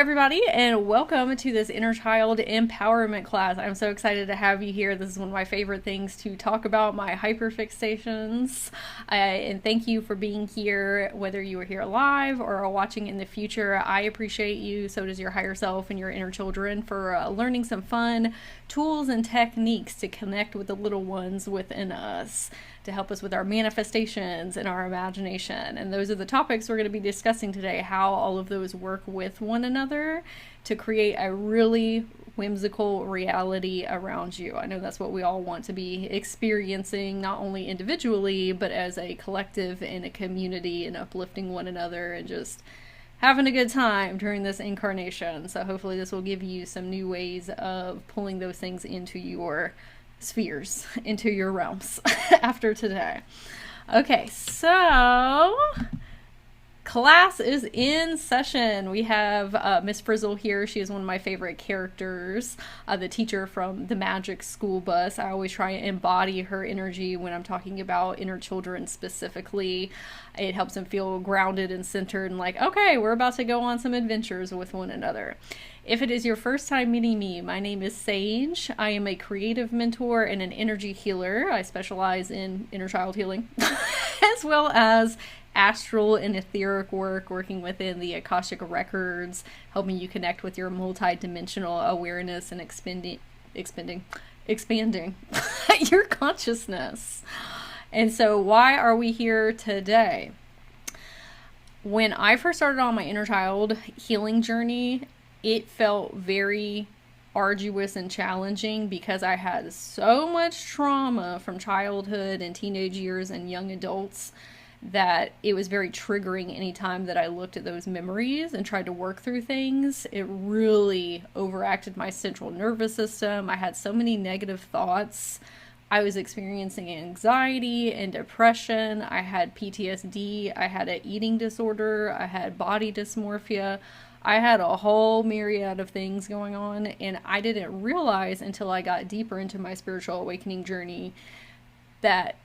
everybody, and welcome to this Inner Child Empowerment class. I'm so excited to have you here. This is one of my favorite things to talk about, my hyperfixations. And thank you for being here, whether you are here live or are watching in the future. I appreciate you. So does your higher self and your inner children for learning some fun tools and techniques to connect with the little ones within us, to help us with our manifestations and our imagination. And those are the topics we're going to be discussing today, how all of those work with one another to create a really whimsical reality around you. I know that's what we all want to be experiencing, not only individually, but as a collective and a community, and uplifting one another and just having a good time during this incarnation. So hopefully this will give you some new ways of pulling those things into your spheres, into your realms after today. Okay, so class is in session. We have Miss Frizzle here. She is one of my favorite characters, the teacher from the Magic School Bus. I always try and embody her energy when I'm talking about inner children specifically. It helps them feel grounded and centered and like, okay, we're about to go on some adventures with one another. If it is your first time meeting me, my name is Sage. I am a creative mentor and an energy healer. I specialize in inner child healing, as well as astral and etheric work, working within the Akashic records, helping you connect with your multi-dimensional awareness and expanding your consciousness. And so why are we here today? When I first started on my inner child healing journey, it felt very arduous and challenging because I had so much trauma from childhood and teenage years and young adults that it was very triggering anytime that I looked at those memories and tried to work through things. It really overacted my central nervous system. I had so many negative thoughts. I was experiencing anxiety and depression. I had PTSD. I had an eating disorder. I had body dysmorphia. I had a whole myriad of things going on, and I didn't realize until I got deeper into my spiritual awakening journey that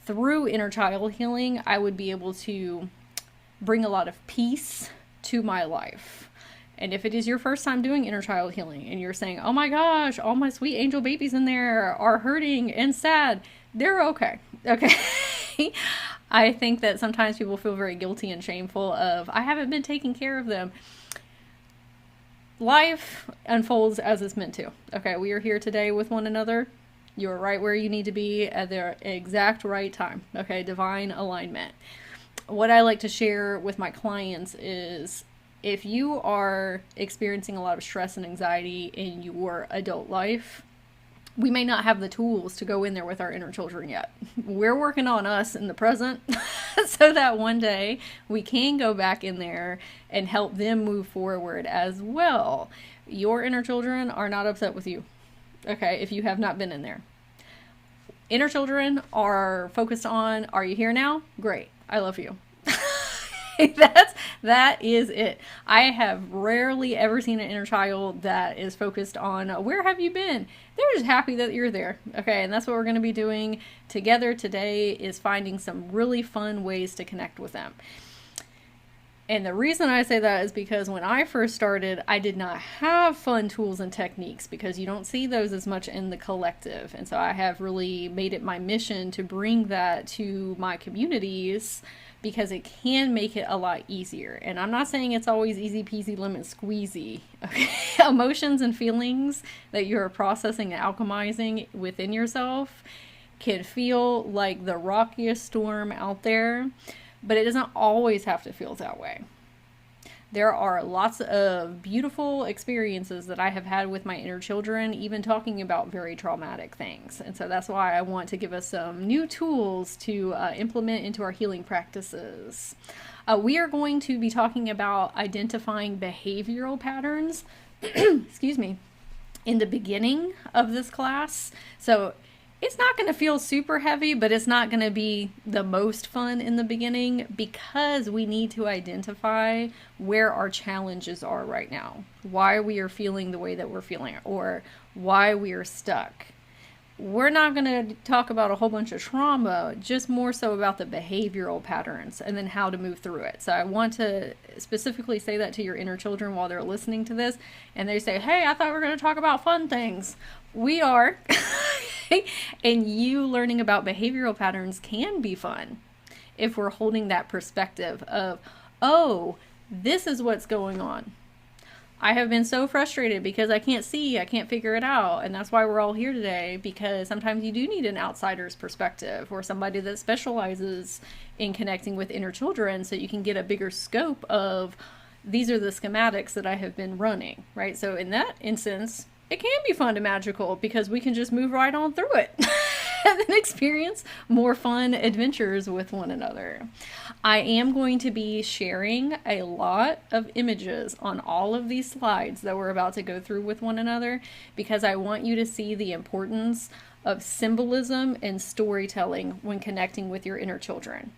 through inner child healing, I would be able to bring a lot of peace to my life. And if it is your first time doing inner child healing and you're saying, oh my gosh, all my sweet angel babies in there are hurting and sad, they're okay. Okay. I think that sometimes people feel very guilty and shameful of, I haven't been taking care of them. Life unfolds as it's meant to. Okay, we are here today with one another. You're right where you need to be at the exact right time. Okay, divine alignment. What I like to share with my clients is if you are experiencing a lot of stress and anxiety in your adult life, we may not have the tools to go in there with our inner children yet. We're working on us in the present so that one day we can go back in there and help them move forward as well. Your inner children are not upset with you, okay, if you have not been in there. Inner children are focused on, are you here now? Great. I love you. That is it. I have rarely ever seen an inner child that is focused on where have you been? They're just happy that you're there. Okay, and that's what we're going to be doing together today, is finding some really fun ways to connect with them. And the reason I say that is because when I first started, I did not have fun tools and techniques because you don't see those as much in the collective. And so I have really made it my mission to bring that to my communities because it can make it a lot easier. And I'm not saying it's always easy peasy lemon squeezy. Okay? Emotions and feelings that you're processing and alchemizing within yourself can feel like the rockiest storm out there. But it doesn't always have to feel that way. There are lots of beautiful experiences that I have had with my inner children, even talking about very traumatic things. And so that's why I want to give us some new tools to implement into our healing practices. We are going to be talking about identifying behavioral patterns, excuse me, in the beginning of this class. So it's not going to feel super heavy, but it's not going to be the most fun in the beginning because we need to identify where our challenges are right now, why we are feeling the way that we're feeling, or why we are stuck. we're not going to talk about a whole bunch of trauma, just more so about the behavioral patterns and then how to move through it. So I want to specifically say that to your inner children while they're listening to this, and they say, hey, I thought we were going to talk about fun things. We are. And you learning about behavioral patterns can be fun if we're holding that perspective of, oh, this is what's going on. I have been so frustrated because I can't figure it out. And that's why we're all here today, because sometimes you do need an outsider's perspective or somebody that specializes in connecting with inner children so you can get a bigger scope of these are the schematics that I have been running, right? So in that instance, it can be fun and magical because we can just move right on through it and then experience more fun adventures with one another. I am going to be sharing a lot of images on all of these slides that we're about to go through with one another, because I want you to see the importance of symbolism and storytelling when connecting with your inner children.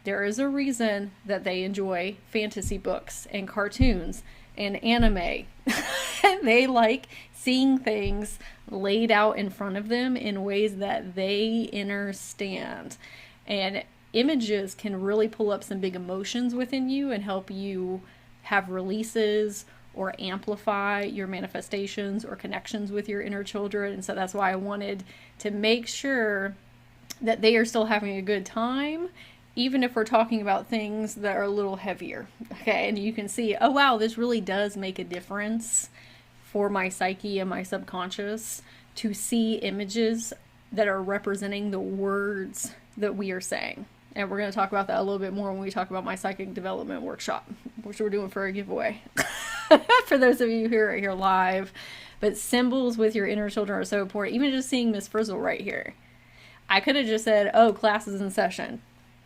There is a reason that they enjoy fantasy books and cartoons and anime. They like seeing things laid out in front of them in ways that they understand. And images can really pull up some big emotions within you and help you have releases or amplify your manifestations or connections with your inner children. And so that's why I wanted to make sure that they are still having a good time, even if we're talking about things that are a little heavier. Okay, and you can see, oh wow, this really does make a difference for my psyche and my subconscious to see images that are representing the words that we are saying. And we're going to talk about that a little bit more when we talk about my psychic development workshop, which we're doing for a giveaway for those of you who are here live. But symbols with your inner children are so important. Even just seeing Miss Frizzle right here, I could have just said, oh, class is in session.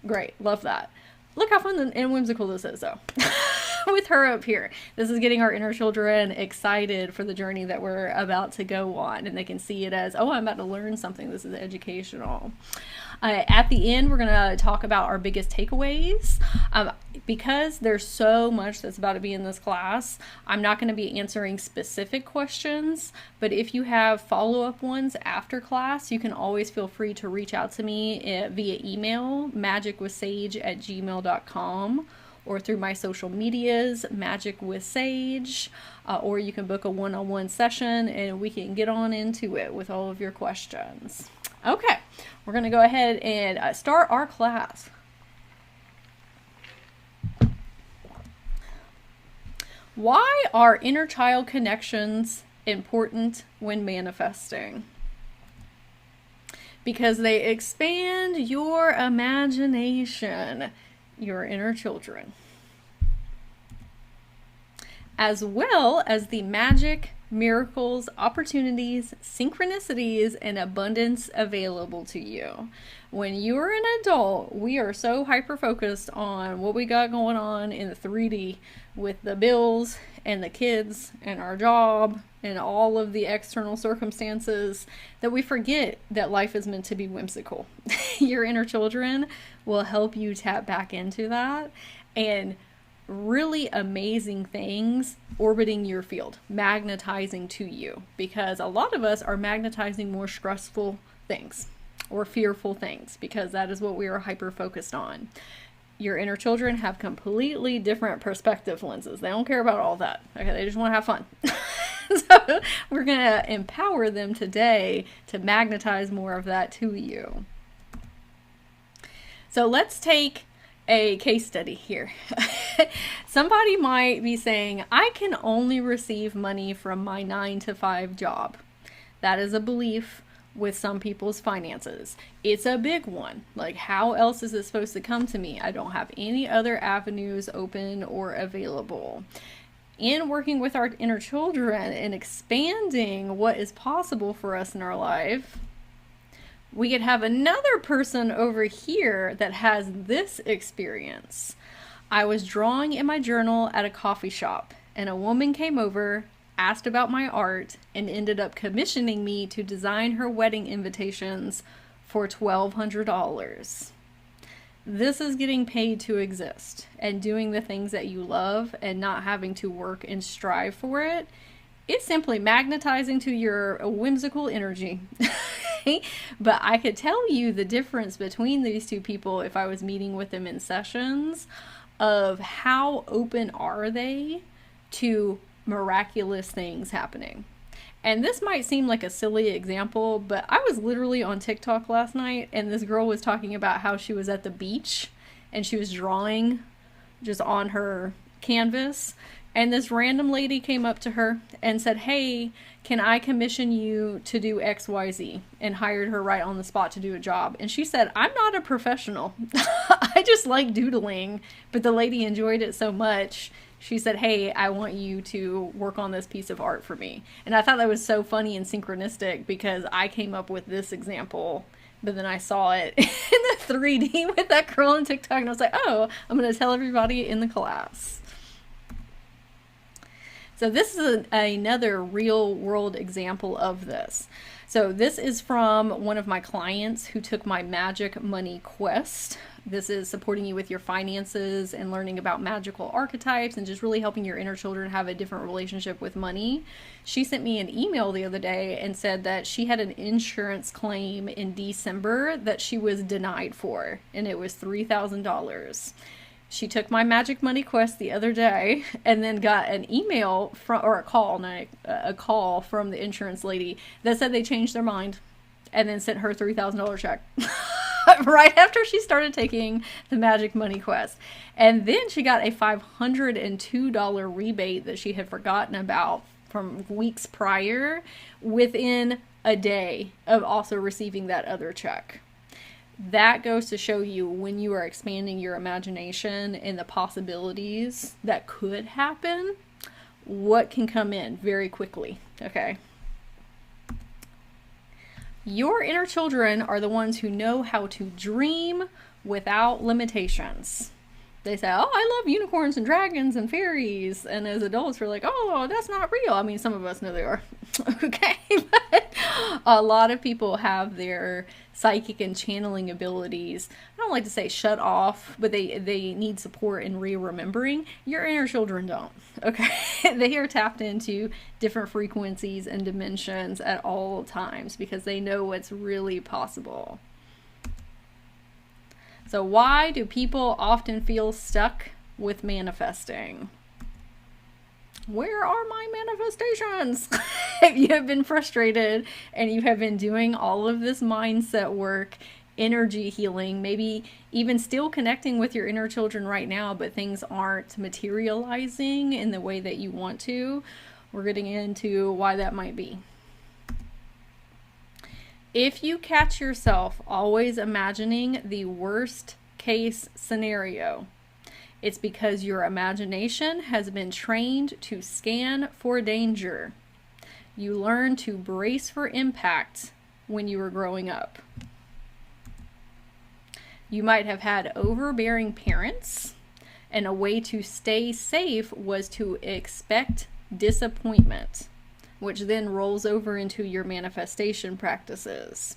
Great, love that. Look how fun and whimsical this is, though. With her up here, this is getting our inner children excited for the journey that we're about to go on, and they can see it as, oh, I'm about to learn something. This is educational. At the end, we're going to talk about our biggest takeaways. Because there's so much that's about to be in this class, I'm not going to be answering specific questions, but if you have follow-up ones after class, you can always feel free to reach out to me via email, magicwithsage@gmail.com, or through my social medias, Magic with Sage, or you can book a one-on-one session and we can get on into it with all of your questions. Okay, we're going to go ahead and start our class. Why are inner child connections important when manifesting? Because they expand your imagination, your inner children, as well as the magic, miracles, opportunities, synchronicities, and abundance available to you. When you're an adult, we are so hyper-focused on what we got going on in the 3D with the bills and the kids and our job and all of the external circumstances that we forget that life is meant to be whimsical. Your inner children will help you tap back into that, and really amazing things orbiting your field, magnetizing to you, because a lot of us are magnetizing more stressful things or fearful things because that is what we are hyper focused on. Your inner children have completely different perspective lenses. They don't care about all that. Okay, they just want to have fun. So we're going to empower them today to magnetize more of that to you. So let's take a case study here. Somebody might be saying, I can only receive money from my 9-to-5 job. That is a belief with some people's finances. It's a big one. Like, how else is it supposed to come to me? I don't have any other avenues open or available. In working with our inner children and expanding what is possible for us in our life, we could have another person over here that has this experience. I was drawing in my journal at a coffee shop, and a woman came over, asked about my art, and ended up commissioning me to design her wedding invitations for $1,200. This is getting paid to exist and doing the things that you love and not having to work and strive for it. It's simply magnetizing to your whimsical energy okay? But I could tell you the difference between these two people if I was meeting with them in sessions of how open are they to miraculous things happening. And this might seem like a silly example, but I was literally on TikTok last night and this girl was talking about how she was at the beach and she was drawing just on her canvas. And this random lady came up to her and said, "Hey, can I commission you to do XYZ?" And hired her right on the spot to do a job. And she said, "I'm not a professional. I just like doodling." But the lady enjoyed it so much. She said, "Hey, I want you to work on this piece of art for me." And I thought that was so funny and synchronistic because I came up with this example, but then I saw it in the 3D with that girl on TikTok and I was like, oh, I'm going to tell everybody in the class. So this is another real world example of this. So this is from one of my clients who took my Magic Money Quest. This is supporting you with your finances and learning about magical archetypes and just really helping your inner children have a different relationship with money. She sent me an email the other day and said that she had an insurance claim in December that she was denied for, and it was $3,000. She took my Magic Money Quest the other day and then got an email from, or a call from the insurance lady that said they changed their mind and then sent her a $3,000 check right after she started taking the Magic Money Quest. And then she got a $502 rebate that she had forgotten about from weeks prior within a day of also receiving that other check. That goes to show you when you are expanding your imagination and the possibilities that could happen, what can come in very quickly, okay? Your inner children are the ones who know how to dream without limitations. They say, oh, I love unicorns and dragons and fairies. And as adults, we're like, oh, that's not real. I mean, some of us know they are. Okay. But a lot of people have their psychic and channeling abilities. I don't like to say shut off, but they need support in re-remembering. Your inner children don't. Okay. They are tapped into different frequencies and dimensions at all times because they know what's really possible. So why do people often feel stuck with manifesting? Where are my manifestations? If you have been frustrated and you have been doing all of this mindset work, energy healing, maybe even still connecting with your inner children right now, but things aren't materializing in the way that you want to, we're getting into why that might be. If you catch yourself always imagining the worst case scenario, it's because your imagination has been trained to scan for danger. You learn to brace for impact when you were growing up. You might have had overbearing parents, and a way to stay safe was to expect disappointment, which then rolls over into your manifestation practices.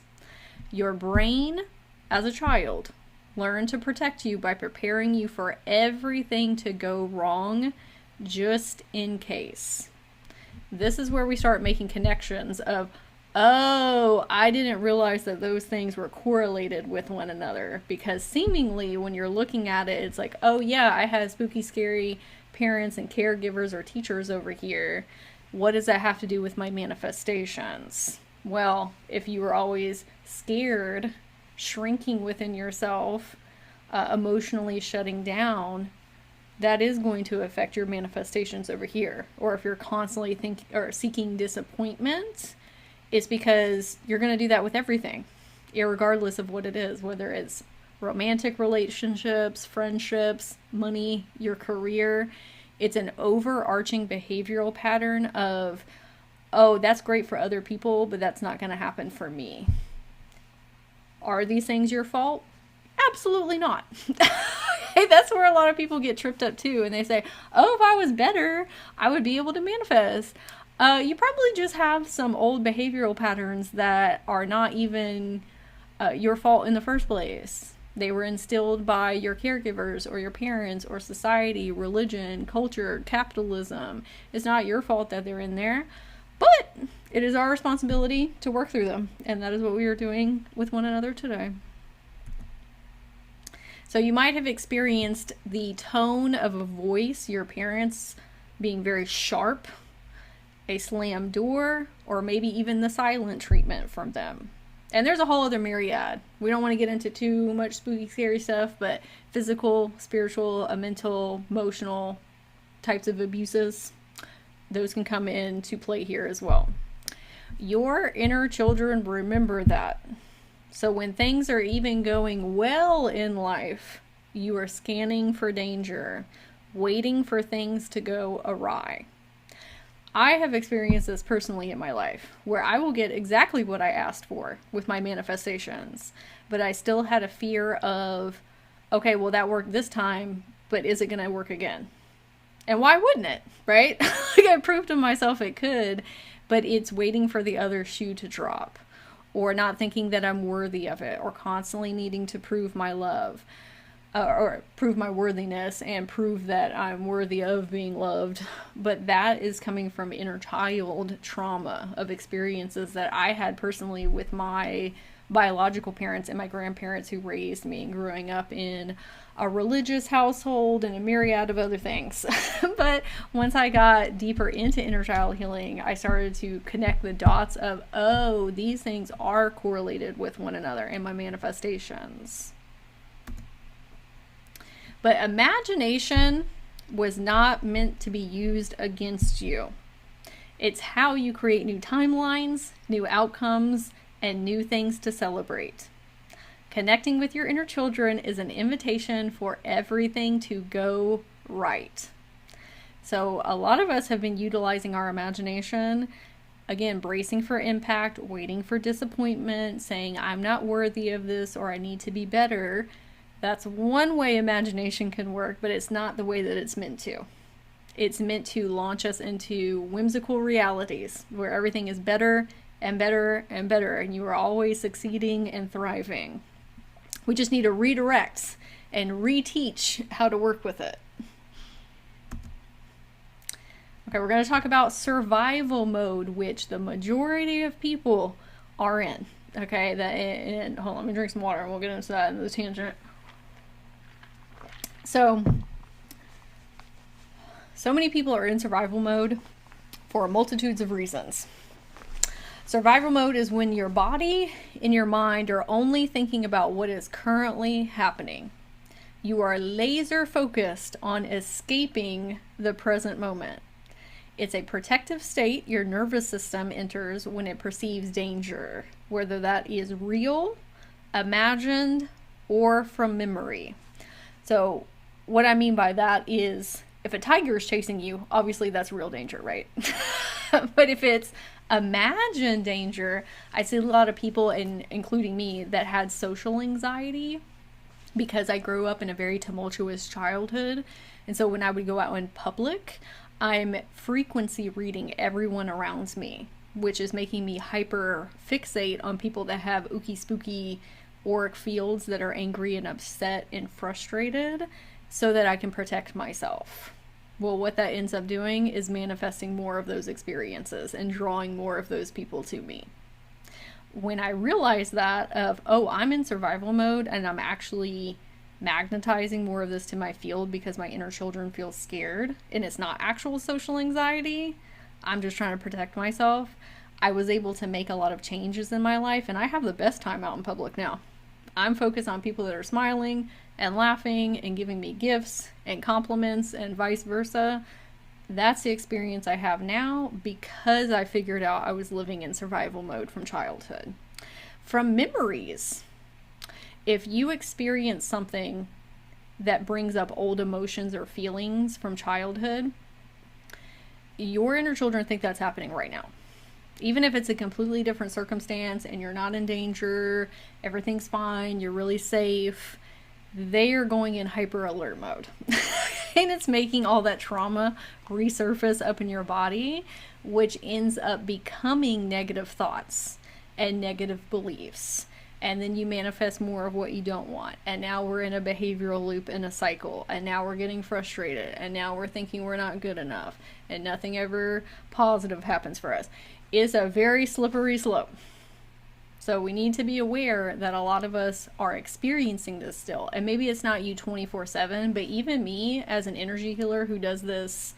Your brain, as a child, learned to protect you by preparing you for everything to go wrong, just in case. This is where we start making connections of, oh, I didn't realize that those things were correlated with one another, because seemingly when you're looking at it, it's like, oh yeah, I had spooky, scary parents and caregivers or teachers over here. What does that have to do with my manifestations? Well, if you were always scared, shrinking within yourself, emotionally shutting down, that is going to affect your manifestations over here. Or if you're constantly seeking disappointment, it's because you're going to do that with everything, irregardless of what it is, whether it's romantic relationships, friendships, money, your career. It's an overarching behavioral pattern of, oh, that's great for other people, but that's not going to happen for me. Are these things your fault? Absolutely not. That's where a lot of people get tripped up too. And they say, oh, if I was better, I would be able to manifest. You probably just have some old behavioral patterns that are not even your fault in the first place. They were instilled by your caregivers or your parents or society, religion, culture, capitalism. It's not your fault that they're in there. But it is our responsibility to work through them. And that is what we are doing with one another today. So you might have experienced the tone of a voice, your parents being very sharp, a slammed door, or maybe even the silent treatment from them. And there's a whole other myriad. We don't want to get into too much spooky, scary stuff, but physical, spiritual, mental, emotional types of abuses, those can come into play here as well. Your inner children remember that. So when things are even going well in life, you are scanning for danger, waiting for things to go awry. I have experienced this personally in my life, where I will get exactly what I asked for with my manifestations, but I still had a fear of, okay, well, that worked this time, but is it going to work again? And why wouldn't it, right? Like, I proved to myself it could, but it's waiting for the other shoe to drop, or not thinking that I'm worthy of it, or constantly needing to prove my love. Or prove my worthiness and prove that I'm worthy of being loved. But that is coming from inner child trauma of experiences that I had personally with my biological parents and my grandparents who raised me, and growing up in a religious household and a myriad of other things. But once I got deeper into inner child healing, I started to connect the dots of, oh, these things are correlated with one another in my manifestations. But imagination was not meant to be used against you. It's how you create new timelines, new outcomes, and new things to celebrate. Connecting with your inner children is an invitation for everything to go right. So a lot of us have been utilizing our imagination, again, bracing for impact, waiting for disappointment, saying I'm not worthy of this or I need to be better. That's one way imagination can work, but it's not the way that it's meant to. It's meant to launch us into whimsical realities where everything is better and better and better, and you are always succeeding and thriving. We just need to redirect and reteach how to work with it. Okay, we're going to talk about survival mode, which the majority of people are in. Okay, and hold on, let me drink some water and we'll get into that in the tangent. So many people are in survival mode for multitudes of reasons. Survival mode is when your body and your mind are only thinking about what is currently happening. You are laser focused on escaping the present moment. It's a protective state your nervous system enters when it perceives danger, whether that is real, imagined, or from memory. So what I mean by that is, if a tiger is chasing you, obviously that's real danger, right? But if it's imagined danger, I see a lot of people, including me, that had social anxiety because I grew up in a very tumultuous childhood. And so when I would go out in public, I'm frequency reading everyone around me, which is making me hyper fixate on people that have ooky spooky auric fields that are angry and upset and frustrated, so that I can protect myself. Well, what that ends up doing is manifesting more of those experiences and drawing more of those people to me. When I realized that I'm in survival mode and I'm actually magnetizing more of this to my field because my inner children feel scared and it's not actual social anxiety, I'm just trying to protect myself, I was able to make a lot of changes in my life, and I have the best time out in public now. I'm focused on people that are smiling and laughing and giving me gifts and compliments and vice versa. That's the experience I have now because I figured out I was living in survival mode from childhood. From memories, if you experience something that brings up old emotions or feelings from childhood, your inner children think that's happening right now. Even if it's a completely different circumstance and you're not in danger, everything's fine, you're really safe, they are going in hyper alert mode. And it's making all that trauma resurface up in your body, which ends up becoming negative thoughts and negative beliefs. And then you manifest more of what you don't want. And now we're in a behavioral loop in a cycle. And now we're getting frustrated. And now we're thinking we're not good enough. And nothing ever positive happens for us. It's a very slippery slope. So we need to be aware that a lot of us are experiencing this still. And maybe it's not you 24/7, but even me as an energy healer who does this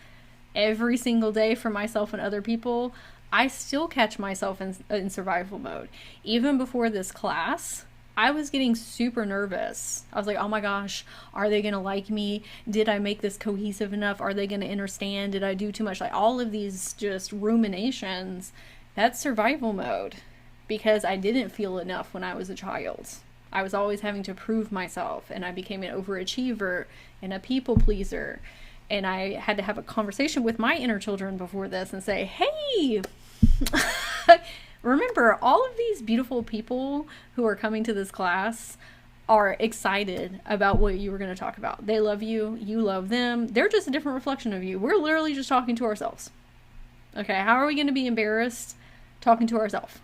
every single day for myself and other people, I still catch myself in survival mode. Even before this class, I was getting super nervous. I was like, oh my gosh, are they going to like me? Did I make this cohesive enough? Are they going to understand? Did I do too much? Like all of these just ruminations, that's survival mode because I didn't feel enough when I was a child. I was always having to prove myself, and I became an overachiever and a people pleaser. And I had to have a conversation with my inner children before this and say, hey, remember all of these beautiful people who are coming to this class are excited about what you were going to talk about. They love you. You love them. They're just a different reflection of you. We're literally just talking to ourselves. Okay, how are we going to be embarrassed talking to ourselves?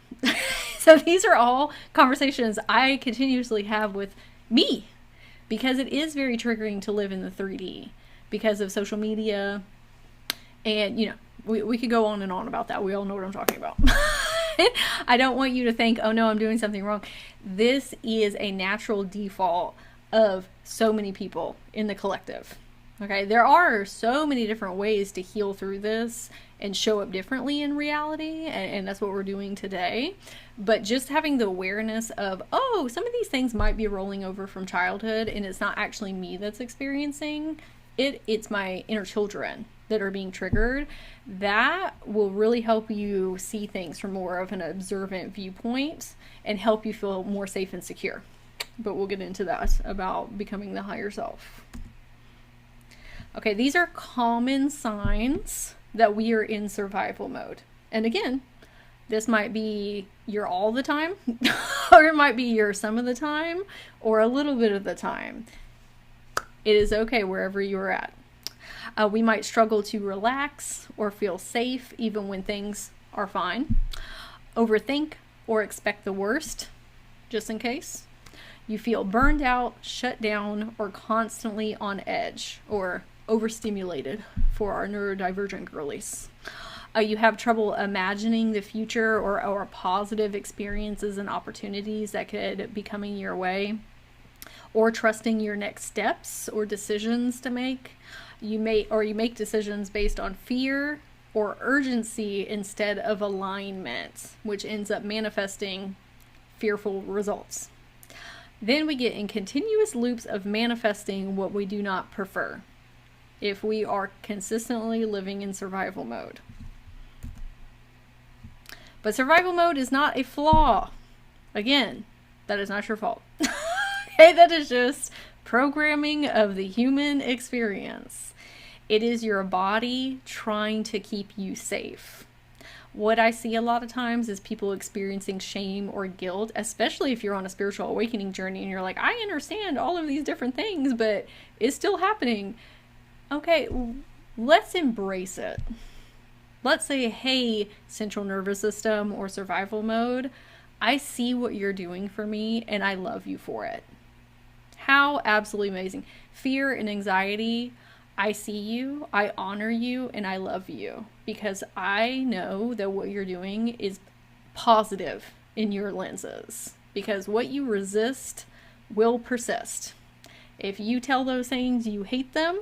So these are all conversations I continuously have with me because it is very triggering to live in the 3D. Because of social media, and you know, we could go on and on about that. We all know what I'm talking about. I don't want you to think, oh no, I'm doing something wrong. This is a natural default of so many people in the collective. Okay, there are so many different ways to heal through this and show up differently in reality, and that's what we're doing today. But just having the awareness of, oh, some of these things might be rolling over from childhood, and it's not actually me that's experiencing it's my inner children that are being triggered. That will really help you see things from more of an observant viewpoint and help you feel more safe and secure. But we'll get into that about becoming the higher self. Okay, these are common signs that we are in survival mode. And again, this might be your all the time, or it might be your some of the time, or a little bit of the time. It is okay wherever you're at. We might struggle to relax or feel safe even when things are fine. Overthink or expect the worst, just in case. You feel burned out, shut down, or constantly on edge or overstimulated for our neurodivergent girlies. You have trouble imagining the future or positive experiences and opportunities that could be coming your way. Or trusting your next steps or decisions to make. You make decisions based on fear or urgency instead of alignment, which ends up manifesting fearful results. Then we get in continuous loops of manifesting what we do not prefer if we are consistently living in survival mode. But survival mode is not a flaw. Again, that is not your fault. Okay, that is just programming of the human experience. It is your body trying to keep you safe. What I see a lot of times is people experiencing shame or guilt, especially if you're on a spiritual awakening journey and you're like, I understand all of these different things, but it's still happening. Okay, let's embrace it. Let's say, hey, central nervous system or survival mode, I see what you're doing for me and I love you for it. How absolutely amazing. Fear and anxiety, I see you, I honor you, and I love you because I know that what you're doing is positive in your lenses because what you resist will persist. If you tell those things you hate them,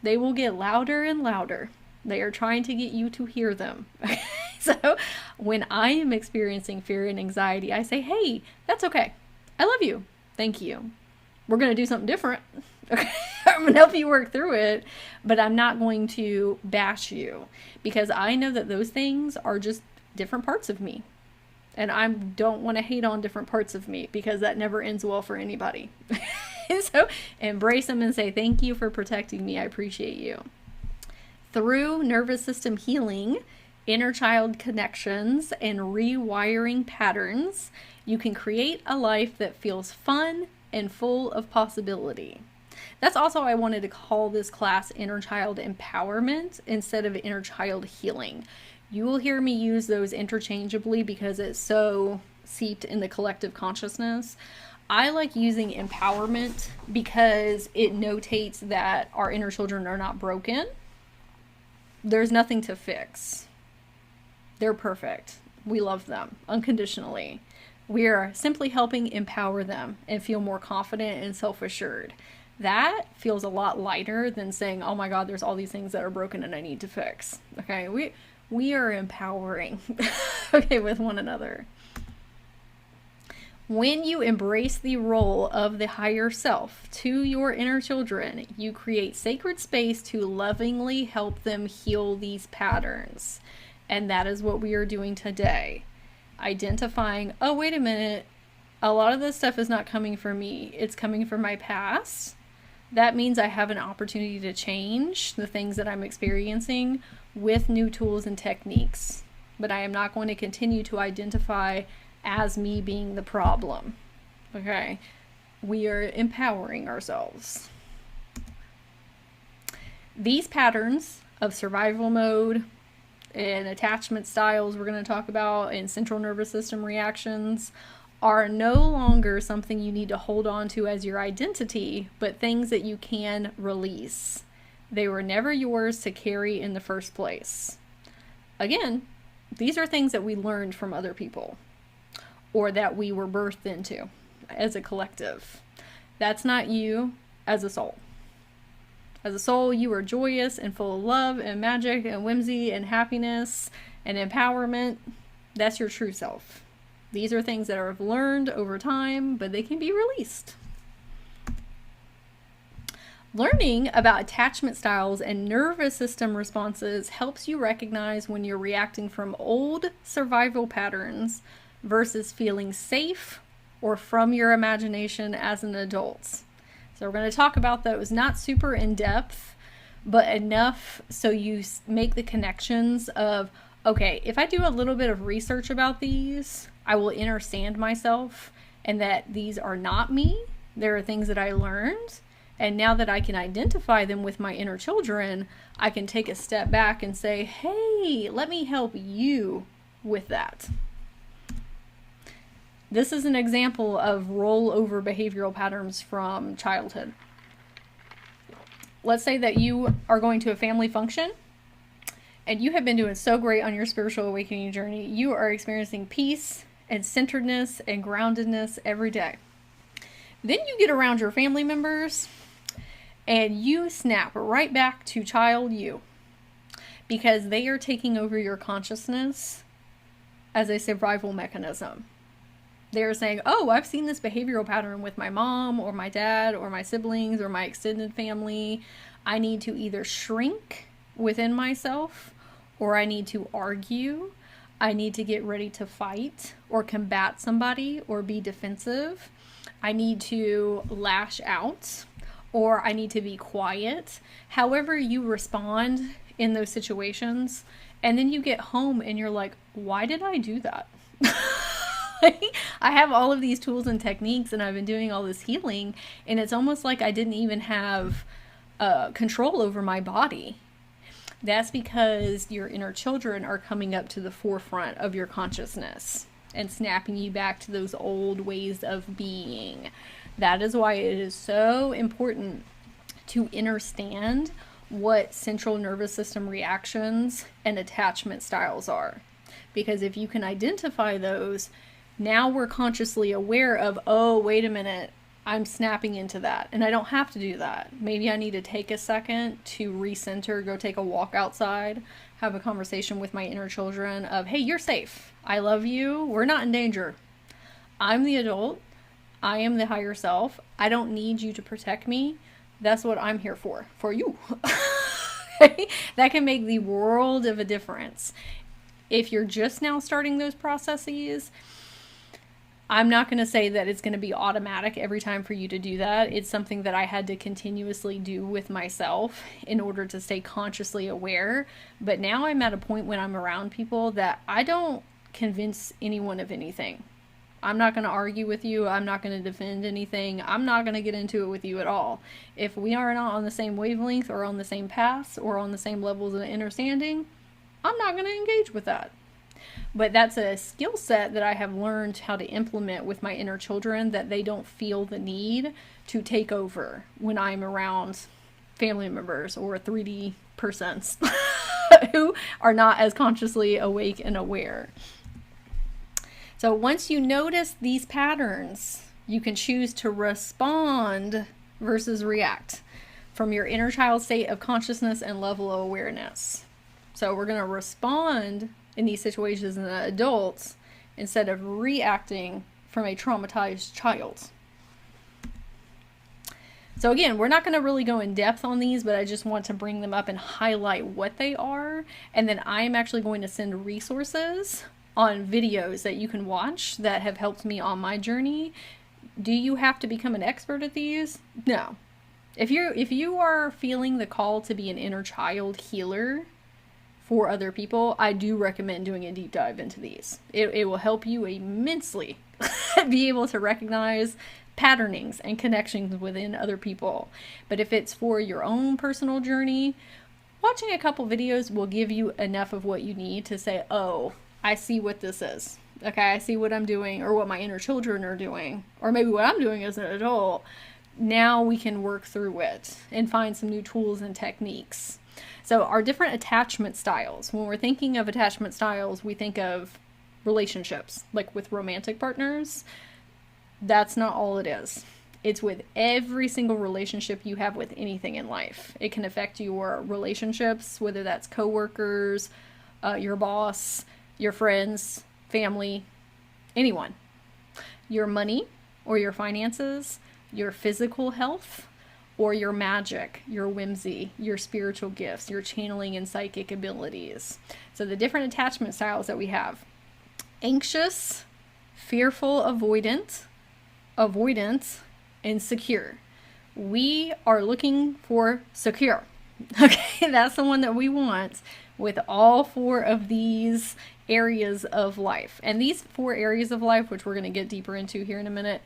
they will get louder and louder. They are trying to get you to hear them. So when I am experiencing fear and anxiety, I say, hey, that's okay. I love you. Thank you. We're going to do something different. Okay? I'm going to help you work through it, but I'm not going to bash you because I know that those things are just different parts of me. And I don't want to hate on different parts of me because that never ends well for anybody. So embrace them and say, thank you for protecting me. I appreciate you. Through nervous system healing, inner child connections, and rewiring patterns, you can create a life that feels fun and full of possibility. That's also why I wanted to call this class Inner Child Empowerment instead of Inner Child Healing. You will hear me use those interchangeably because it's so seeped in the collective consciousness. I like using empowerment because it notates that our inner children are not broken. There's nothing to fix. They're perfect. We love them unconditionally. We are simply helping empower them and feel more confident and self-assured. That feels a lot lighter than saying, oh my God, there's all these things that are broken and I need to fix. Okay, we are empowering, okay, with one another. When you embrace the role of the higher self to your inner children, you create sacred space to lovingly help them heal these patterns. And that is what we are doing today. Identifying, oh, wait a minute, a lot of this stuff is not coming from me. It's coming from my past. That means I have an opportunity to change the things that I'm experiencing with new tools and techniques. But I am not going to continue to identify as me being the problem. Okay? We are empowering ourselves. These patterns of survival mode and attachment styles we're going to talk about and central nervous system reactions are no longer something you need to hold on to as your identity, but things that you can release. They were never yours to carry in the first place. Again, these are things that we learned from other people or that we were birthed into as a collective. That's not you as a soul. As a soul, you are joyous and full of love and magic and whimsy and happiness and empowerment. That's your true self. These are things that are learned over time, but they can be released. Learning about attachment styles and nervous system responses helps you recognize when you're reacting from old survival patterns versus feeling safe or from your imagination as an adult. So we're going to talk about those, not super in depth, but enough so you make the connections of, okay, if I do a little bit of research about these, I will understand myself and that these are not me. There are things that I learned. And now that I can identify them with my inner children, I can take a step back and say, hey, let me help you with that. This is an example of rollover behavioral patterns from childhood. Let's say that you are going to a family function and you have been doing so great on your spiritual awakening journey. You are experiencing peace and centeredness and groundedness every day. Then you get around your family members and you snap right back to child you because they are taking over your consciousness as a survival mechanism. They're saying, oh, I've seen this behavioral pattern with my mom or my dad or my siblings or my extended family. I need to either shrink within myself or I need to argue. I need to get ready to fight or combat somebody or be defensive. I need to lash out or I need to be quiet. However you respond in those situations. And then you get home and you're like, why did I do that? I have all of these tools and techniques and I've been doing all this healing and it's almost like I didn't even have control over my body. That's because your inner children are coming up to the forefront of your consciousness and snapping you back to those old ways of being. That is why it is so important to understand what central nervous system reactions and attachment styles are. Because if you can identify those, now we're consciously aware of, oh, wait a minute, I'm snapping into that. And I don't have to do that. Maybe I need to take a second to recenter, go take a walk outside, have a conversation with my inner children of, hey, you're safe. I love you. We're not in danger. I'm the adult. I am the higher self. I don't need you to protect me. That's what I'm here for you. That can make the world of a difference. If you're just now starting those processes, I'm not going to say that it's going to be automatic every time for you to do that. It's something that I had to continuously do with myself in order to stay consciously aware. But now I'm at a point when I'm around people that I don't convince anyone of anything. I'm not going to argue with you. I'm not going to defend anything. I'm not going to get into it with you at all. If we are not on the same wavelength or on the same paths or on the same levels of understanding, I'm not going to engage with that. But that's a skill set that I have learned how to implement with my inner children, that they don't feel the need to take over when I'm around family members or 3D persons who are not as consciously awake and aware. So once you notice these patterns, you can choose to respond versus react from your inner child state of consciousness and level of awareness. So we're going to respond in these situations as adults instead of reacting from a traumatized child. So again, we're not going to really go in depth on these, but I just want to bring them up and highlight what they are. And then I am actually going to send resources on videos that you can watch that have helped me on my journey. Do you have to become an expert at these? No. If you are feeling the call to be an inner child healer for other people, I do recommend doing a deep dive into these. It will help you immensely be able to recognize patternings and connections within other people. But if it's for your own personal journey, watching a couple videos will give you enough of what you need to say, oh, I see what this is. Okay, I see what I'm doing, or what my inner children are doing, or maybe what I'm doing as an adult. Now we can work through it and find some new tools and techniques. So our different attachment styles, when we're thinking of attachment styles, we think of relationships, like with romantic partners. That's not all it is. It's with every single relationship you have with anything in life. It can affect your relationships, whether that's coworkers, your boss, your friends, family, anyone. Your money or your finances, your physical health, or your magic, your whimsy, your spiritual gifts, your channeling and psychic abilities. So the different attachment styles that we have: anxious, fearful, avoidant, and secure. We are looking for secure. Okay, that's the one that we want with all 4 of these areas of life. And these 4 areas of life, which we're going to get deeper into here in a minute,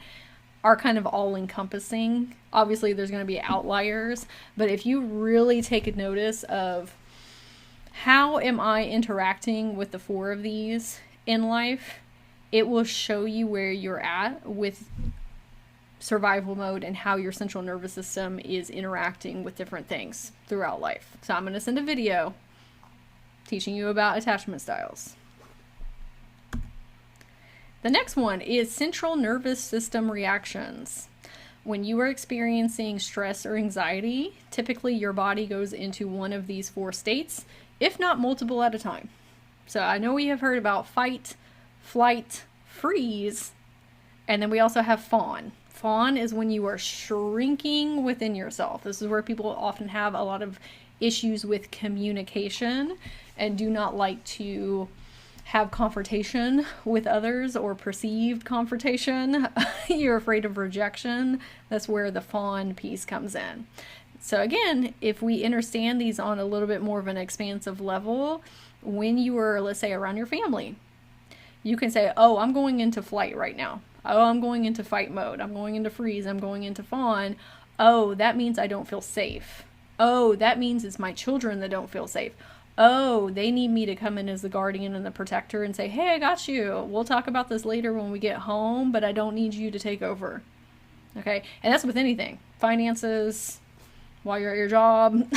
are kind of all encompassing. Obviously there's going to be outliers, but if you really take a notice of how am I interacting with the 4 of these in life, it will show you where you're at with survival mode and how your central nervous system is interacting with different things throughout life. So I'm going to send a video teaching you about attachment styles. The next one is central nervous system reactions. When you are experiencing stress or anxiety, typically your body goes into one of these 4 states, if not multiple at a time. So I know we have heard about fight, flight, freeze, and then we also have fawn. Fawn is when you are shrinking within yourself. This is where people often have a lot of issues with communication and do not like to have confrontation with others or perceived confrontation. You're afraid of rejection. That's where the fawn piece comes in. So again, if we understand these on a little bit more of an expansive level, when you are, let's say, around your family, you can say, oh, I'm going into flight right now. Oh, I'm going into fight mode. I'm going into freeze. I'm going into fawn. Oh, that means I don't feel safe. Oh, that means it's my children that don't feel safe. Oh, they need me to come in as the guardian and the protector and say, hey, I got you. We'll talk about this later when we get home, but I don't need you to take over. Okay? And that's with anything. Finances, while you're at your job,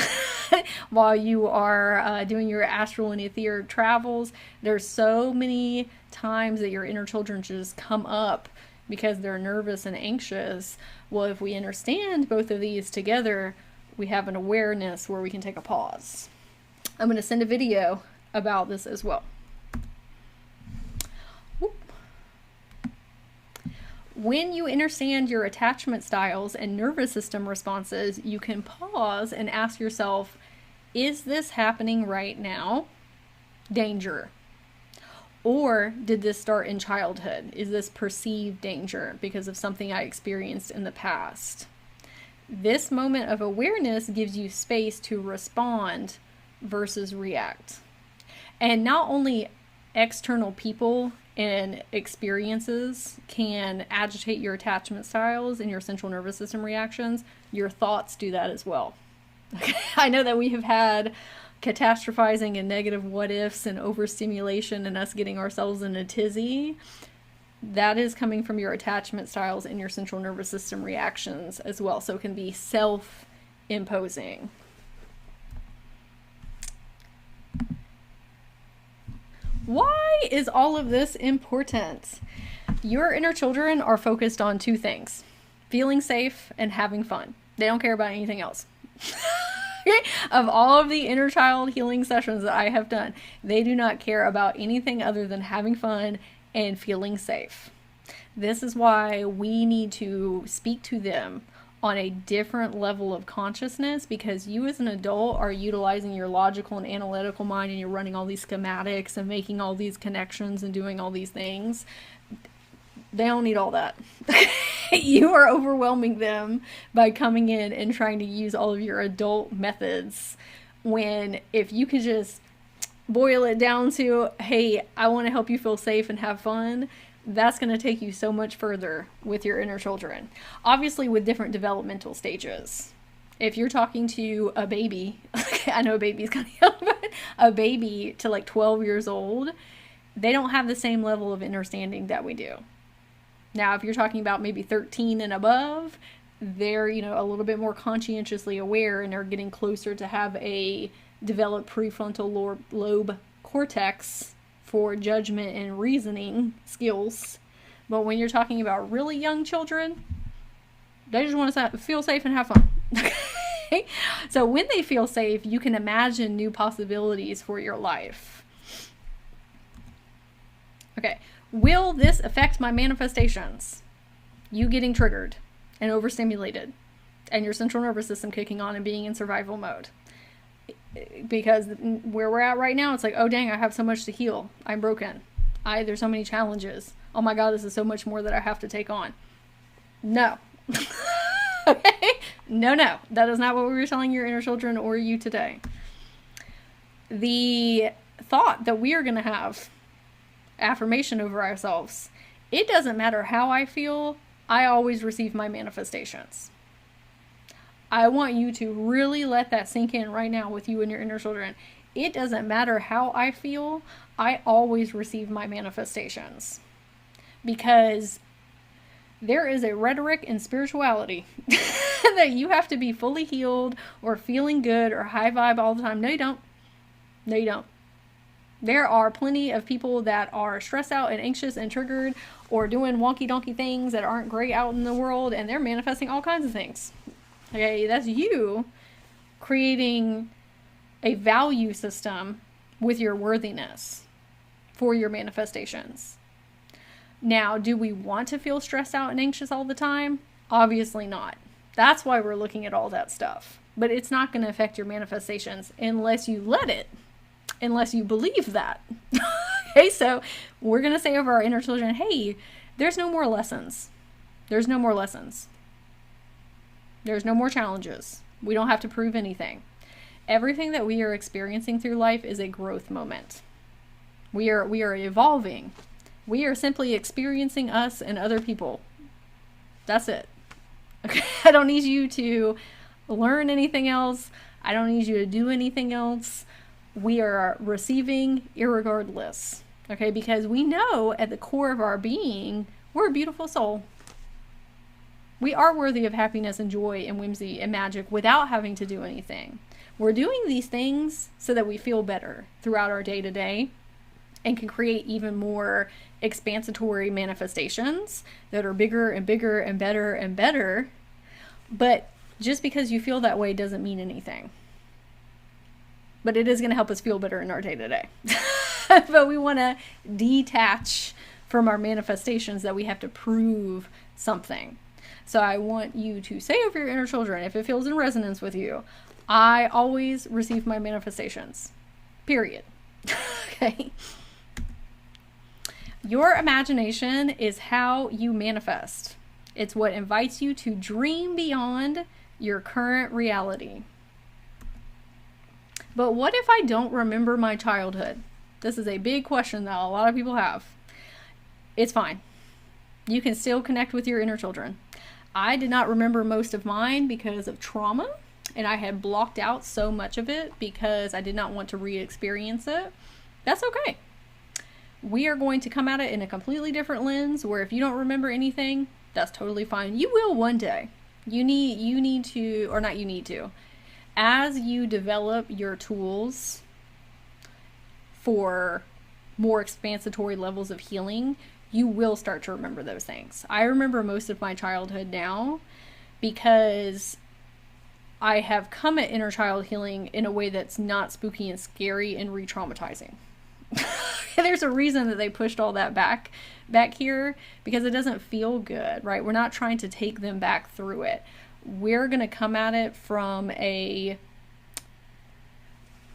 while you are doing your astral and etheric travels. There's so many times that your inner children just come up because they're nervous and anxious. Well, if we understand both of these together, we have an awareness where we can take a pause. I'm going to send a video about this as well. Whoop. When you understand your attachment styles and nervous system responses, you can pause and ask yourself, is this happening right now? Danger. Or did this start in childhood? Is this perceived danger because of something I experienced in the past? This moment of awareness gives you space to respond versus react. And not only external people and experiences can agitate your attachment styles and your central nervous system reactions, your thoughts do that as well. Okay? I know that we have had catastrophizing and negative what ifs and overstimulation and us getting ourselves in a tizzy, that is coming from your attachment styles and your central nervous system reactions as well. So it can be self-imposing. Why is all of this important? Your inner children are focused on two things: feeling safe and having fun. They don't care about anything else. Of all of the inner child healing sessions that I have done, they do not care about anything other than having fun and feeling safe. This is why we need to speak to them on a different level of consciousness, because you as an adult are utilizing your logical and analytical mind, and you're running all these schematics and making all these connections and doing all these things. They don't need all that. You are overwhelming them by coming in and trying to use all of your adult methods, when if you could just boil it down to, hey, I want to help you feel safe and have fun, that's going to take you so much further with your inner children. Obviously with different developmental stages. If you're talking to a baby, I know a baby's kind of young, but a baby to like 12 years old, they don't have the same level of understanding that we do. Now, if you're talking about maybe 13 and above, they're, a little bit more conscientiously aware and are getting closer to have a developed prefrontal lobe cortex for judgment and reasoning skills. But when you're talking about really young children, they just want to feel safe and have fun. So when they feel safe, you can imagine new possibilities for your life. Okay. Will this affect my manifestations? You getting triggered and overstimulated and your central nervous system kicking on and being in survival mode. Because where we're at right now, it's like, oh dang, I have so much to heal. I'm broken. There's so many challenges. Oh my God, this is so much more that I have to take on. No. Okay? No. That is not what we were telling your inner children or you today. The thought that we are going to have affirmation over ourselves: it doesn't matter how I feel, I always receive my manifestations. I want you to really let that sink in right now with you and your inner children. It doesn't matter how I feel, I always receive my manifestations. Because there is a rhetoric in spirituality that you have to be fully healed or feeling good or high vibe all the time. No, you don't. No, you don't. There are plenty of people that are stressed out and anxious and triggered or doing wonky donkey things that aren't great out in the world, and they're manifesting all kinds of things. Okay, that's you creating a value system with your worthiness for your manifestations. Now, do we want to feel stressed out and anxious all the time? Obviously not. That's why we're looking at all that stuff. But it's not going to affect your manifestations unless you let it. Unless you believe that. Okay, so we're going to say over our inner children, hey, there's no more lessons. There's no more lessons. There's no more challenges. We don't have to prove anything. Everything that we are experiencing through life is a growth moment. We are evolving. We are simply experiencing us and other people. That's it. Okay, I don't need you to learn anything else. I don't need you to do anything else. We are receiving irregardless, okay? Because we know at the core of our being, we're a beautiful soul. We are worthy of happiness and joy and whimsy and magic without having to do anything. We're doing these things so that we feel better throughout our day-to-day and can create even more expansatory manifestations that are bigger and bigger and better and better. But just because you feel that way doesn't mean anything. But it is going to help us feel better in our day-to-day. But we want to detach from our manifestations that we have to prove something. So I want you to say over your inner children, if it feels in resonance with you, I always receive my manifestations. Period. Okay. Your imagination is how you manifest. It's what invites you to dream beyond your current reality. But what if I don't remember my childhood? This is a big question that a lot of people have. It's fine. You can still connect with your inner children. I did not remember most of mine because of trauma. and I had blocked out so much of it because I did not want to re-experience it, that's okay. We are going to come at it in a completely different lens where if you don't remember anything, that's totally fine. You will one day. You need to, or not you need to, as you develop your tools for more expansatory levels of healing, you will start to remember those things. I remember most of my childhood now because I have come at inner child healing in a way that's not spooky and scary and re-traumatizing. There's a reason that they pushed all that back here, because it doesn't feel good, right? We're not trying to take them back through it. We're going to come at it from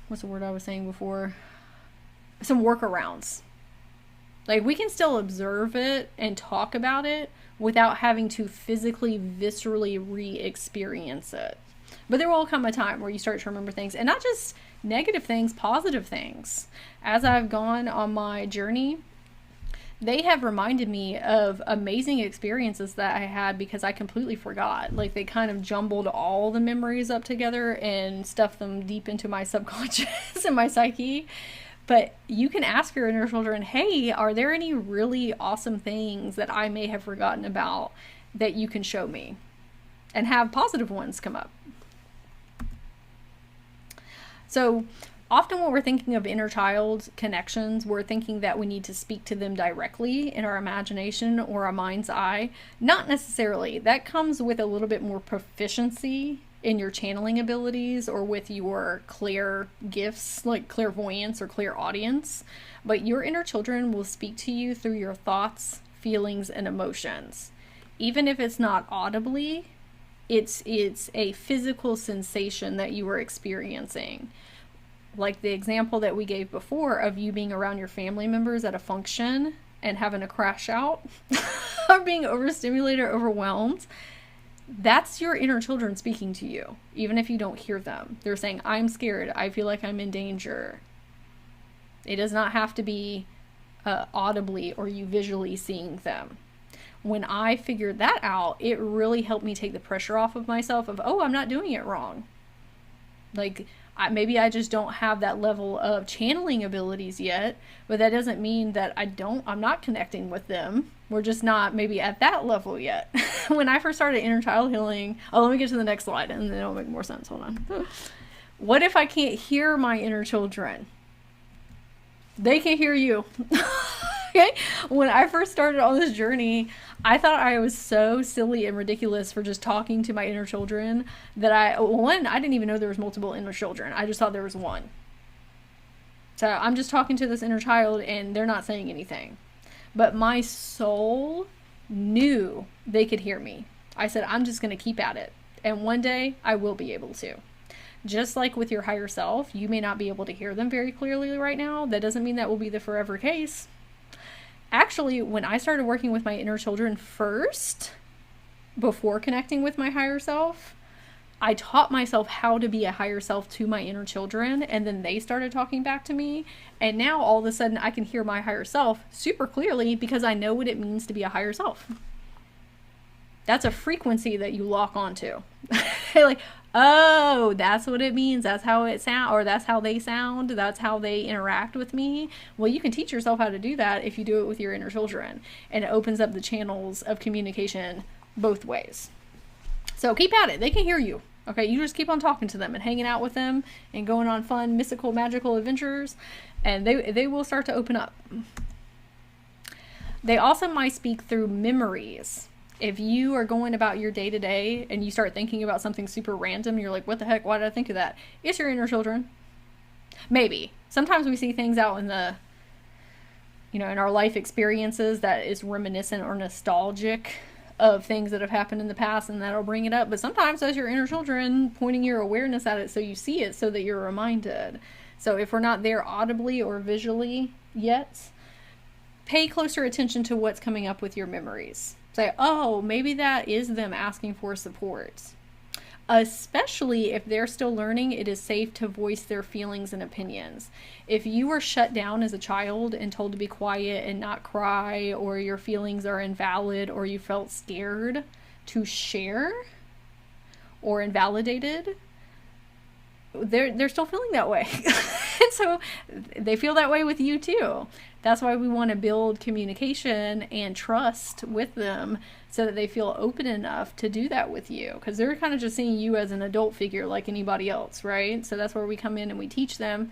what's the word I was saying before? Some workarounds. Like, we can still observe it and talk about it without having to physically, viscerally re-experience it. But there will come a time where you start to remember things, and not just negative things, positive things. As I've gone on my journey, they have reminded me of amazing experiences that I had because I completely forgot. Like, they kind of jumbled all the memories up together and stuffed them deep into my subconscious and my psyche. But you can ask your inner children, hey, are there any really awesome things that I may have forgotten about that you can show me? And have positive ones come up. So often when we're thinking of inner child connections, we're thinking that we need to speak to them directly in our imagination or our mind's eye. Not necessarily. That comes with a little bit more proficiency in your channeling abilities or with your clear gifts like clairvoyance or clairaudience. But your inner children will speak to you through your thoughts, feelings, and emotions. Even if it's not audibly, it's a physical sensation that you are experiencing. Like the example that we gave before of you being around your family members at a function and having a crash out or being overstimulated or overwhelmed. That's your inner children speaking to you, even if you don't hear them. They're saying, I'm scared. I feel like I'm in danger. It does not have to be audibly or you visually seeing them. When I figured that out, it really helped me take the pressure off of myself of, oh, I'm not doing it wrong. Like, maybe I just don't have that level of channeling abilities yet, but that doesn't mean that I'm not connecting with them. We're just not maybe at that level yet. When I first started inner child healing, let me get to the next slide and then it'll make more sense. Hold on. What if I can't hear my inner children? They can hear you. Okay? When I first started on this journey, I thought I was so silly and ridiculous for just talking to my inner children that I didn't even know there was multiple inner children. I just thought there was one. So I'm just talking to this inner child and they're not saying anything. But my soul knew they could hear me. I said, I'm just going to keep at it. And one day I will be able to. Just like with your higher self, you may not be able to hear them very clearly right now. That doesn't mean that will be the forever case. Actually, when I started working with my inner children first, before connecting with my higher self, I taught myself how to be a higher self to my inner children, and then they started talking back to me. And now all of a sudden I can hear my higher self super clearly because I know what it means to be a higher self. That's a frequency that you lock onto. Like, oh, that's what it means. That's how it sounds, or that's how they sound. That's how they interact with me. Well, you can teach yourself how to do that if you do it with your inner children. And it opens up the channels of communication both ways. So keep at it. They can hear you. Okay, you just keep on talking to them and hanging out with them and going on fun, mystical, magical adventures, and they will start to open up. They also might speak through memories. If you are going about your day-to-day and you start thinking about something super random, you're like, what the heck, why did I think of that? It's your inner children. Maybe. Sometimes we see things out in in our life experiences that is reminiscent or nostalgic of things that have happened in the past, and that'll bring it up. But sometimes that's your inner children pointing your awareness at it so you see it, so that you're reminded. So if we're not there audibly or visually yet, pay closer attention to what's coming up with your memories. Say, oh, maybe that is them asking for support. Especially if they're still learning, it is safe to voice their feelings and opinions. If you were shut down as a child and told to be quiet and not cry, or your feelings are invalid, or you felt scared to share or invalidated, they're still feeling that way. And so they feel that way with you too. That's why we want to build communication and trust with them so that they feel open enough to do that with you, because they're kind of just seeing you as an adult figure like anybody else, right? So that's where we come in and we teach them,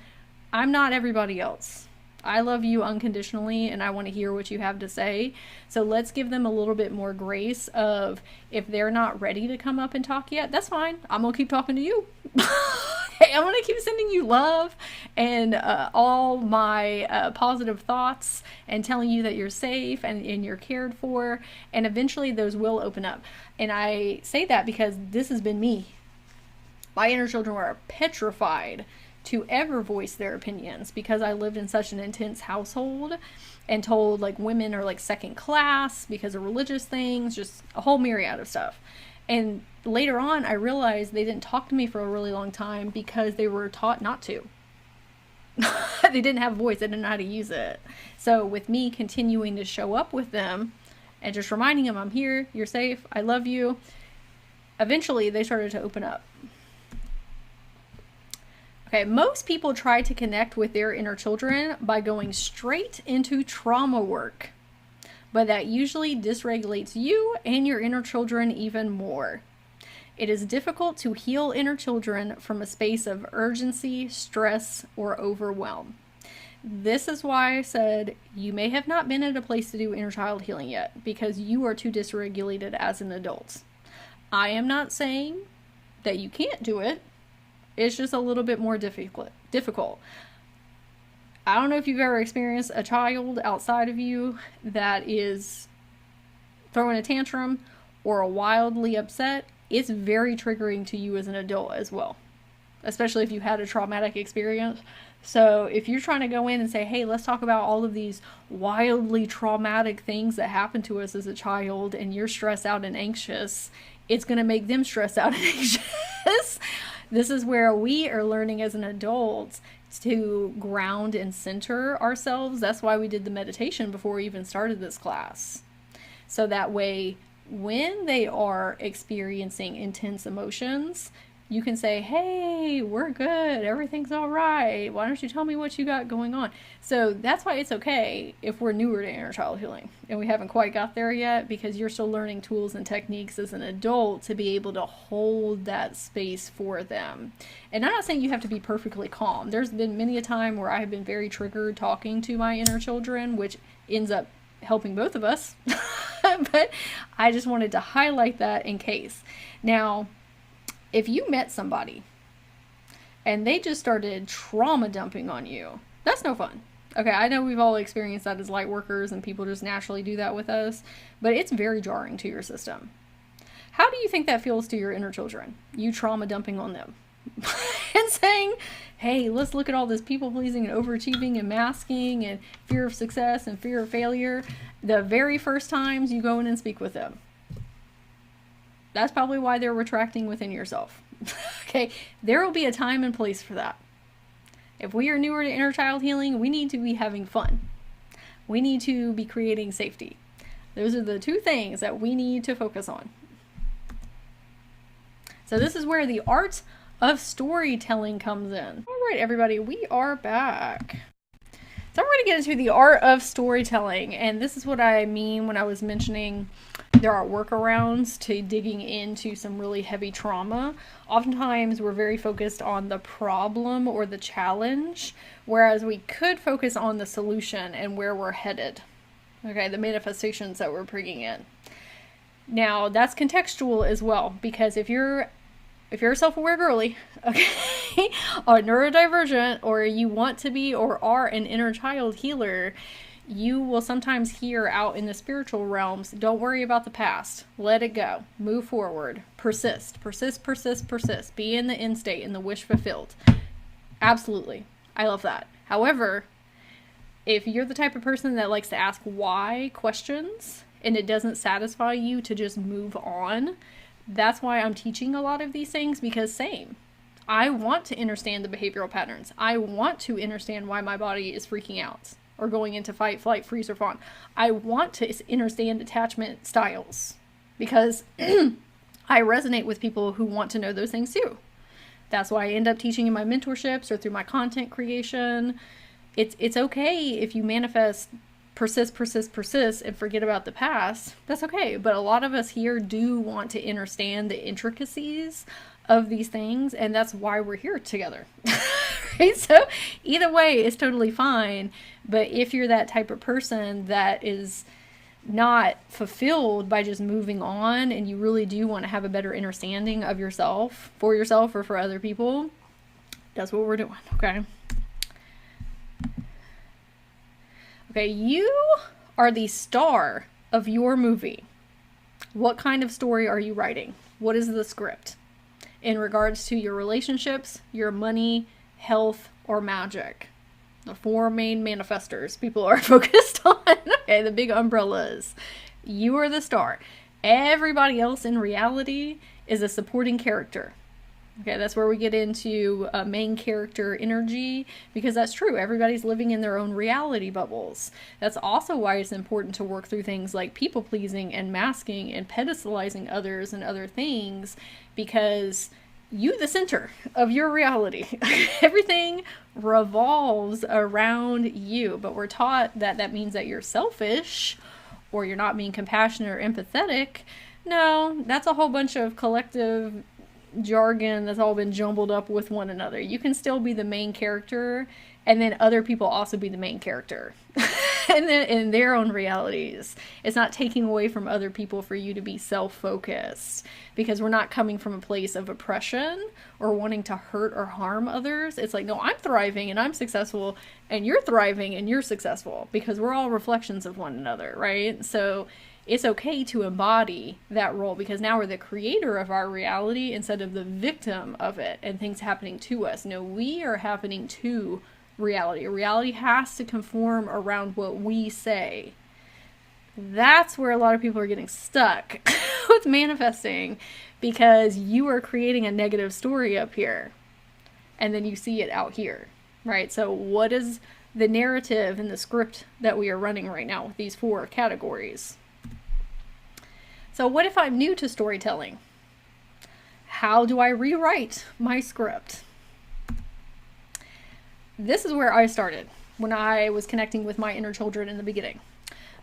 I'm not everybody else. I love you unconditionally and I want to hear what you have to say. So let's give them a little bit more grace of, if they're not ready to come up and talk yet, that's fine. I'm going to keep talking to you. I'm going to keep sending you love and all my positive thoughts and telling you that you're safe and you're cared for. And eventually those will open up. And I say that because this has been me. My inner children were petrified to ever voice their opinions because I lived in such an intense household and told like women are like second class because of religious things, just a whole myriad of stuff. And later on, I realized they didn't talk to me for a really long time because they were taught not to. They didn't have a voice. They didn't know how to use it. So with me continuing to show up with them and just reminding them, I'm here, you're safe, I love you, eventually they started to open up. Okay, most people try to connect with their inner children by going straight into trauma work, but that usually dysregulates you and your inner children even more. It is difficult to heal inner children from a space of urgency, stress, or overwhelm. This is why I said you may have not been at a place to do inner child healing yet, because you are too dysregulated as an adult. I am not saying that you can't do it. It's just a little bit more difficult. I don't know if you've ever experienced a child outside of you that is throwing a tantrum or wildly upset. It's very triggering to you as an adult as well, especially if you had a traumatic experience. So if you're trying to go in and say, hey, let's talk about all of these wildly traumatic things that happened to us as a child, and you're stressed out and anxious, it's going to make them stressed out and anxious. This is where we are learning as an adult to ground and center ourselves. That's why we did the meditation before we even started this class. So that way, when they are experiencing intense emotions, you can say, hey, we're good, everything's all right, why don't you tell me what you got going on? So that's why it's okay if we're newer to inner child healing and we haven't quite got there yet, because you're still learning tools and techniques as an adult to be able to hold that space for them. And I'm not saying you have to be perfectly calm. There's been many a time where I have been very triggered talking to my inner children, which ends up helping both of us. But I just wanted to highlight that in case. Now, if you met somebody and they just started trauma dumping on you, that's no fun. Okay, I know we've all experienced that as light workers and people just naturally do that with us, but it's very jarring to your system. How do you think that feels to your inner children? You trauma dumping on them and saying, hey, let's look at all this people pleasing and overachieving and masking and fear of success and fear of failure the very first times you go in and speak with them. That's probably why they're retracting within yourself. Okay, there will be a time and place for that. If we are newer to inner child healing, we need to be having fun. We need to be creating safety. Those are the two things that we need to focus on. So this is where the art of storytelling comes in. All right, everybody, we are back. So we're going to get into the art of storytelling, and this is what I mean when I was mentioning there are workarounds to digging into some really heavy trauma. Oftentimes we're very focused on the problem or the challenge, whereas we could focus on the solution and where we're headed. Okay, the manifestations that we're bringing in. Now, that's contextual as well, because if you're a self-aware girly, okay, or neurodivergent, or you want to be or are an inner child healer, you will sometimes hear out in the spiritual realms, don't worry about the past, let it go, move forward, persist, be in the end state, in the wish fulfilled. Absolutely, I love that. However, if you're the type of person that likes to ask why questions, and it doesn't satisfy you to just move on, that's why I'm teaching a lot of these things, because same. I want to understand the behavioral patterns. I want to understand why my body is freaking out or going into fight, flight, freeze, or fawn. I want to understand attachment styles because I resonate with people who want to know those things too. That's why I end up teaching in my mentorships or through my content creation. It's okay if you manifest, persist, and forget about the past. That's okay. But a lot of us here do want to understand the intricacies of these things, and that's why we're here together. Right? So either way it's totally fine. But if you're that type of person that is not fulfilled by just moving on, and you really do want to have a better understanding of yourself or for other people, that's what we're doing. Okay, you are the star of your movie. What kind of story are you writing? What is the script in regards to your relationships, your money, health, or magic? The 4 main manifestors people are focused on. Okay, the big umbrellas. You are the star. Everybody else in reality is a supporting character. Okay, that's where we get into main character energy, because that's true. Everybody's living in their own reality bubbles. That's also why it's important to work through things like people pleasing and masking and pedestalizing others and other things, because you the center of your reality. Everything revolves around you, but we're taught that that means that you're selfish or you're not being compassionate or empathetic. No, that's a whole bunch of collective jargon that's all been jumbled up with one another. You can still be the main character, and then other people also be the main character and then in their own realities. It's not taking away from other people for you to be self-focused, because we're not coming from a place of oppression or wanting to hurt or harm others. It's like, no, I'm thriving and I'm successful, and you're thriving and you're successful, because we're all reflections of one another, right? So it's okay to embody that role, because now we're the creator of our reality instead of the victim of it and things happening to us. No, we are happening to reality. Reality has to conform around what we say. That's where a lot of people are getting stuck with manifesting, because you are creating a negative story up here and then you see it out here, right? So what is the narrative and the script that we are running right now with these 4 categories? So what if I'm new to storytelling? How do I rewrite my script? This is where I started when I was connecting with my inner children in the beginning.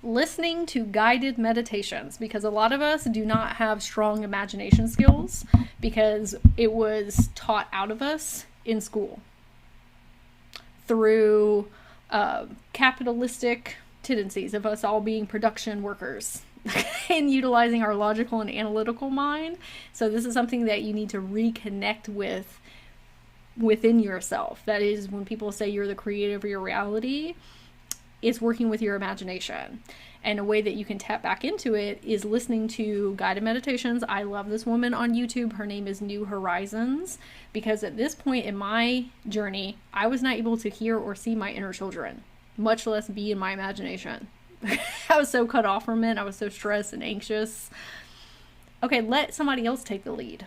Listening to guided meditations, because a lot of us do not have strong imagination skills because it was taught out of us in school through capitalistic tendencies of us all being production workers and utilizing our logical and analytical mind. So this is something that you need to reconnect with within yourself. That is, when people say you're the creator of your reality, it's working with your imagination. And a way that you can tap back into it is listening to guided meditations. I love this woman on YouTube. Her name is New Horizons, because at this point in my journey, I was not able to hear or see my inner children, much less be in my imagination. I was so cut off from it. I was so stressed and anxious. Okay, let somebody else take the lead.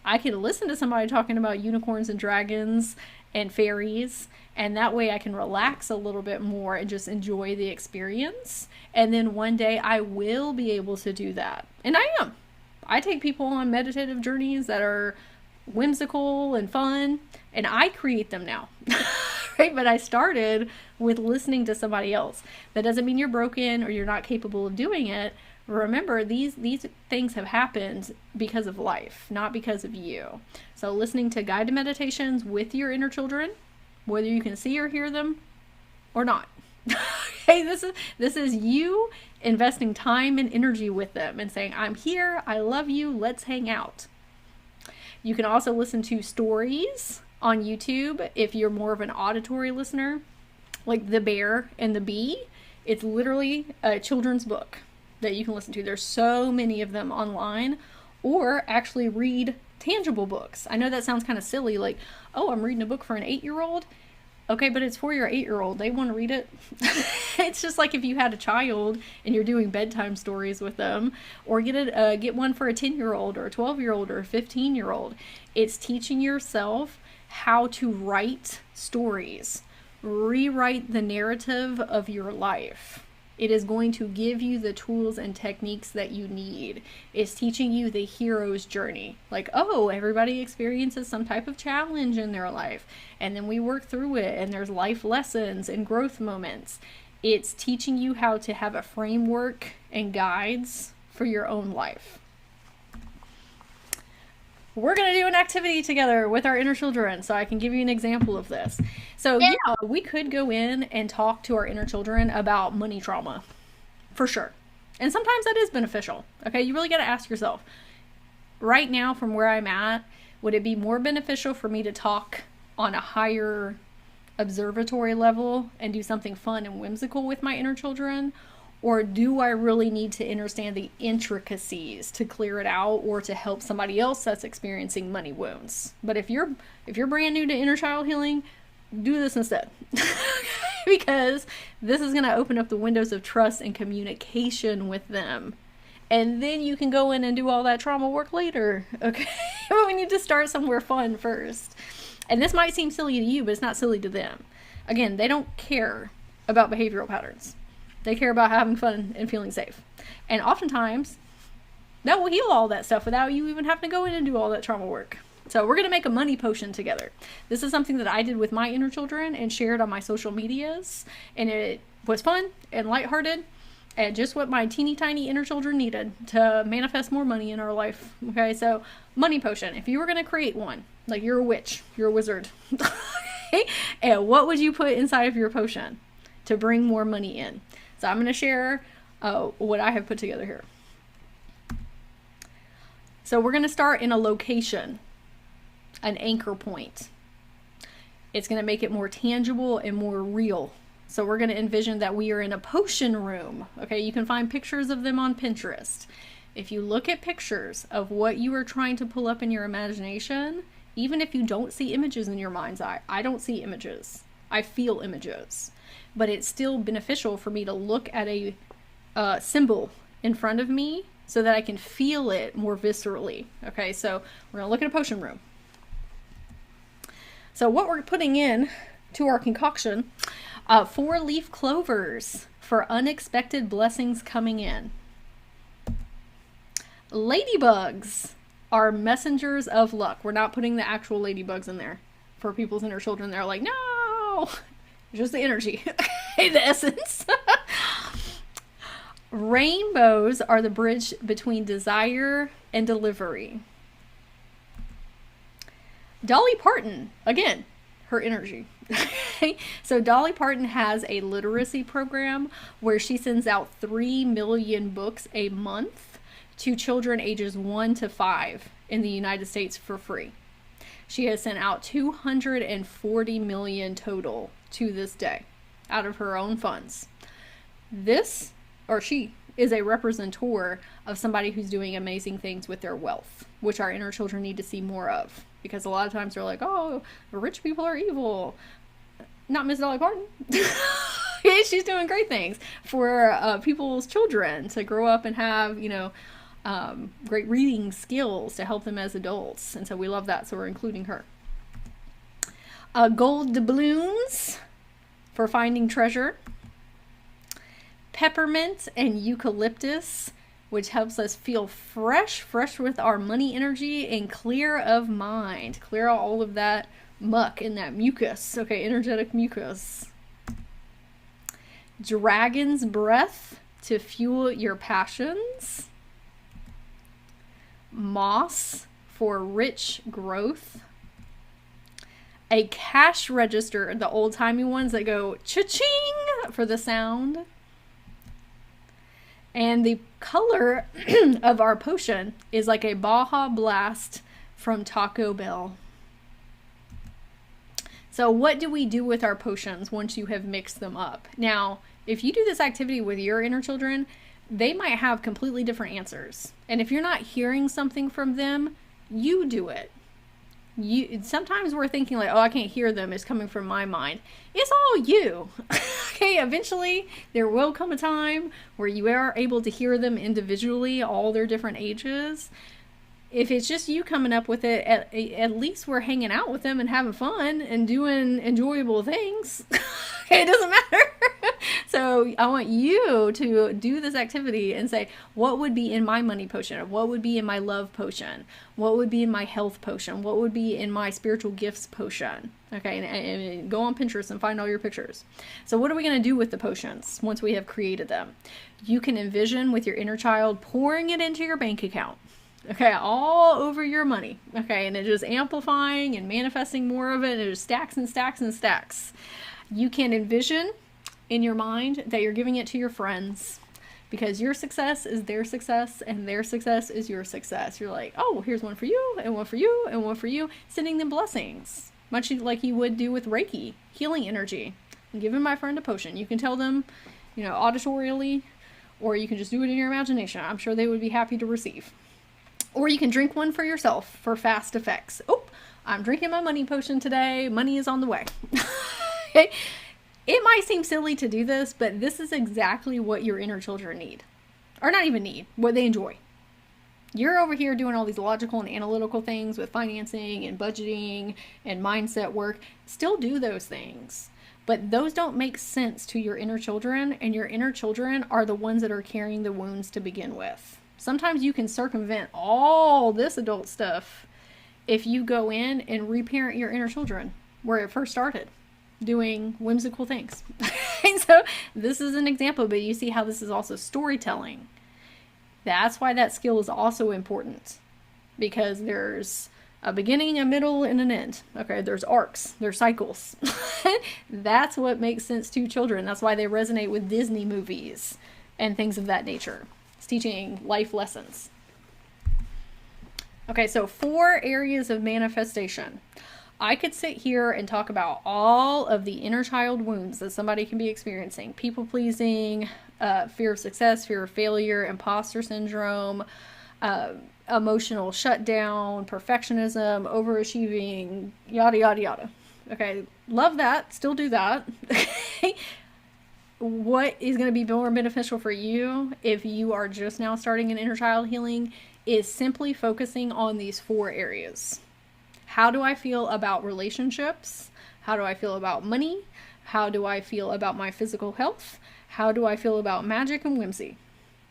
I can listen to somebody talking about unicorns and dragons and fairies, and that way I can relax a little bit more and just enjoy the experience. And then one day I will be able to do that. And I am. I take people on meditative journeys that are whimsical and fun, and I create them now. Right? But I started with listening to somebody else. That doesn't mean you're broken or you're not capable of doing it. Remember, these things have happened because of life, not because of you. So listening to guided meditations with your inner children, whether you can see or hear them or not. Okay, this is you investing time and energy with them and saying, I'm here, I love you, let's hang out. You can also listen to stories on YouTube if you're more of an auditory listener, like The Bear and the Bee. It's literally a children's book that you can listen to. There's so many of them online. Or actually read tangible books. I know that sounds kind of silly, like, oh, I'm reading a book for an 8-year-old. Okay, but it's for your 8-year-old. They want to read it. It's just like if you had a child and you're doing bedtime stories with them, or get one for a 10-year-old or a 12-year-old or a 15-year-old. It's teaching yourself how to write stories. Rewrite the narrative of your life. It is going to give you the tools and techniques that you need. It's teaching you the hero's journey. Like, oh, everybody experiences some type of challenge in their life, and then we work through it, and there's life lessons and growth moments. It's teaching you how to have a framework and guides for your own life. We're going to do an activity together with our inner children, so I can give you an example of this. So yeah, we could go in and talk to our inner children about money trauma, for sure. And sometimes that is beneficial. Okay, you really got to ask yourself, right now from where I'm at, would it be more beneficial for me to talk on a higher observatory level and do something fun and whimsical with my inner children? Or do I really need to understand the intricacies to clear it out, or to help somebody else that's experiencing money wounds? But if you're brand new to inner child healing, do this instead. Because this is going to open up the windows of trust and communication with them. And then you can go in and do all that trauma work later. Okay? But we need to start somewhere fun first. And this might seem silly to you, but it's not silly to them. Again, they don't care about behavioral patterns. They care about having fun and feeling safe. And oftentimes, that will heal all that stuff without you even having to go in and do all that trauma work. So we're going to make a money potion together. This is something that I did with my inner children and shared on my social medias. And it was fun and lighthearted and just what my teeny tiny inner children needed to manifest more money in our life. Okay, so money potion. If you were going to create one, like you're a witch, you're a wizard. And what would you put inside of your potion to bring more money in? So I'm going to share what I have put together here. So we're going to start in a location, an anchor point. It's going to make it more tangible and more real. So we're going to envision that we are in a potion room. Okay, you can find pictures of them on Pinterest. If you look at pictures of what you are trying to pull up in your imagination, even if you don't see images in your mind's eye, I don't see images. I feel images. But it's still beneficial for me to look at a symbol in front of me so that I can feel it more viscerally. Okay, so we're going to look at a potion room. So what we're putting in to our concoction, 4-leaf clovers for unexpected blessings coming in. Ladybugs are messengers of luck. We're not putting the actual ladybugs in there. For people's inner children, they're like, no! Just the energy, the essence. Rainbows are the bridge between desire and delivery. Dolly Parton, again, her energy. So Dolly Parton has a literacy program where she sends out 3 million books a month to children ages 1 to 5 in the United States for free. She has sent out 240 million total to this day out of her own funds. She is a representator of somebody who's doing amazing things with their wealth, which our inner children need to see more of. Because a lot of times they're like, oh, rich people are evil. Not Miss Dolly Parton. She's doing great things for people's children to grow up and have, great reading skills to help them as adults. And so we love that, so we're including her. Gold doubloons for finding treasure. Peppermint and eucalyptus, which helps us feel fresh with our money energy and clear of mind. Clear out all of that muck and that mucus. Okay, energetic mucus. Dragon's breath to fuel your passions. Moss for rich growth. A cash register, the old-timey ones that go cha-ching for the sound. And the color of our potion is like a Baja Blast from Taco Bell. So what do we do with our potions once you have mixed them up? Now, if you do this activity with your inner children, they might have completely different answers. And if you're not hearing something from them, you do it. Sometimes we're thinking like, oh, I can't hear them. It's coming from my mind. It's all you. Okay, eventually there will come a time where you are able to hear them individually, all their different ages. If it's just you coming up with it, at least we're hanging out with them and having fun and doing enjoyable things. Okay, it doesn't matter. So So I want you to do this activity and say, what would be in my money potion? What would be in my love potion? What would be in my health potion? What would be in my spiritual gifts potion? Okay, and go on Pinterest and find all your pictures. So what are we going to do with the potions once we have created them? You can envision with your inner child pouring it into your bank account. Okay, all over your money. Okay, and it just amplifying and manifesting more of it. And it just stacks and stacks and stacks. You can envision in your mind that you're giving it to your friends, because your success is their success and their success is your success. You're like, oh, here's one for you and one for you and one for you, sending them blessings, much like you would do with Reiki, healing energy. I'm giving my friend a potion. You can tell them, auditorially, or you can just do it in your imagination. I'm sure they would be happy to receive. Or you can drink one for yourself for fast effects. Oh, I'm drinking my money potion today. Money is on the way. Okay. It might seem silly to do this, but this is exactly what your inner children need. Or not even need, what they enjoy. You're over here doing all these logical and analytical things with financing and budgeting and mindset work. Still do those things. But those don't make sense to your inner children, and your inner children are the ones that are carrying the wounds to begin with. Sometimes you can circumvent all this adult stuff if you go in and reparent your inner children where it first started, doing whimsical things. And so this is an example, but you see how this is also storytelling. That's why that skill is also important, because there's a beginning, a middle, and an end. Okay, there's arcs, there's cycles. That's what makes sense to children. That's why they resonate with Disney movies and things of that nature. It's teaching life lessons. Okay, so 4 areas of manifestation. I could sit here and talk about all of the inner child wounds that somebody can be experiencing. People pleasing, fear of success, fear of failure, imposter syndrome, emotional shutdown, perfectionism, overachieving, yada, yada, yada. Okay, love that. Still do that. Okay. What is going to be more beneficial for you if you are just now starting an inner child healing is simply focusing on these 4 areas. How do I feel about relationships? How do I feel about money? How do I feel about my physical health? How do I feel about magic and whimsy?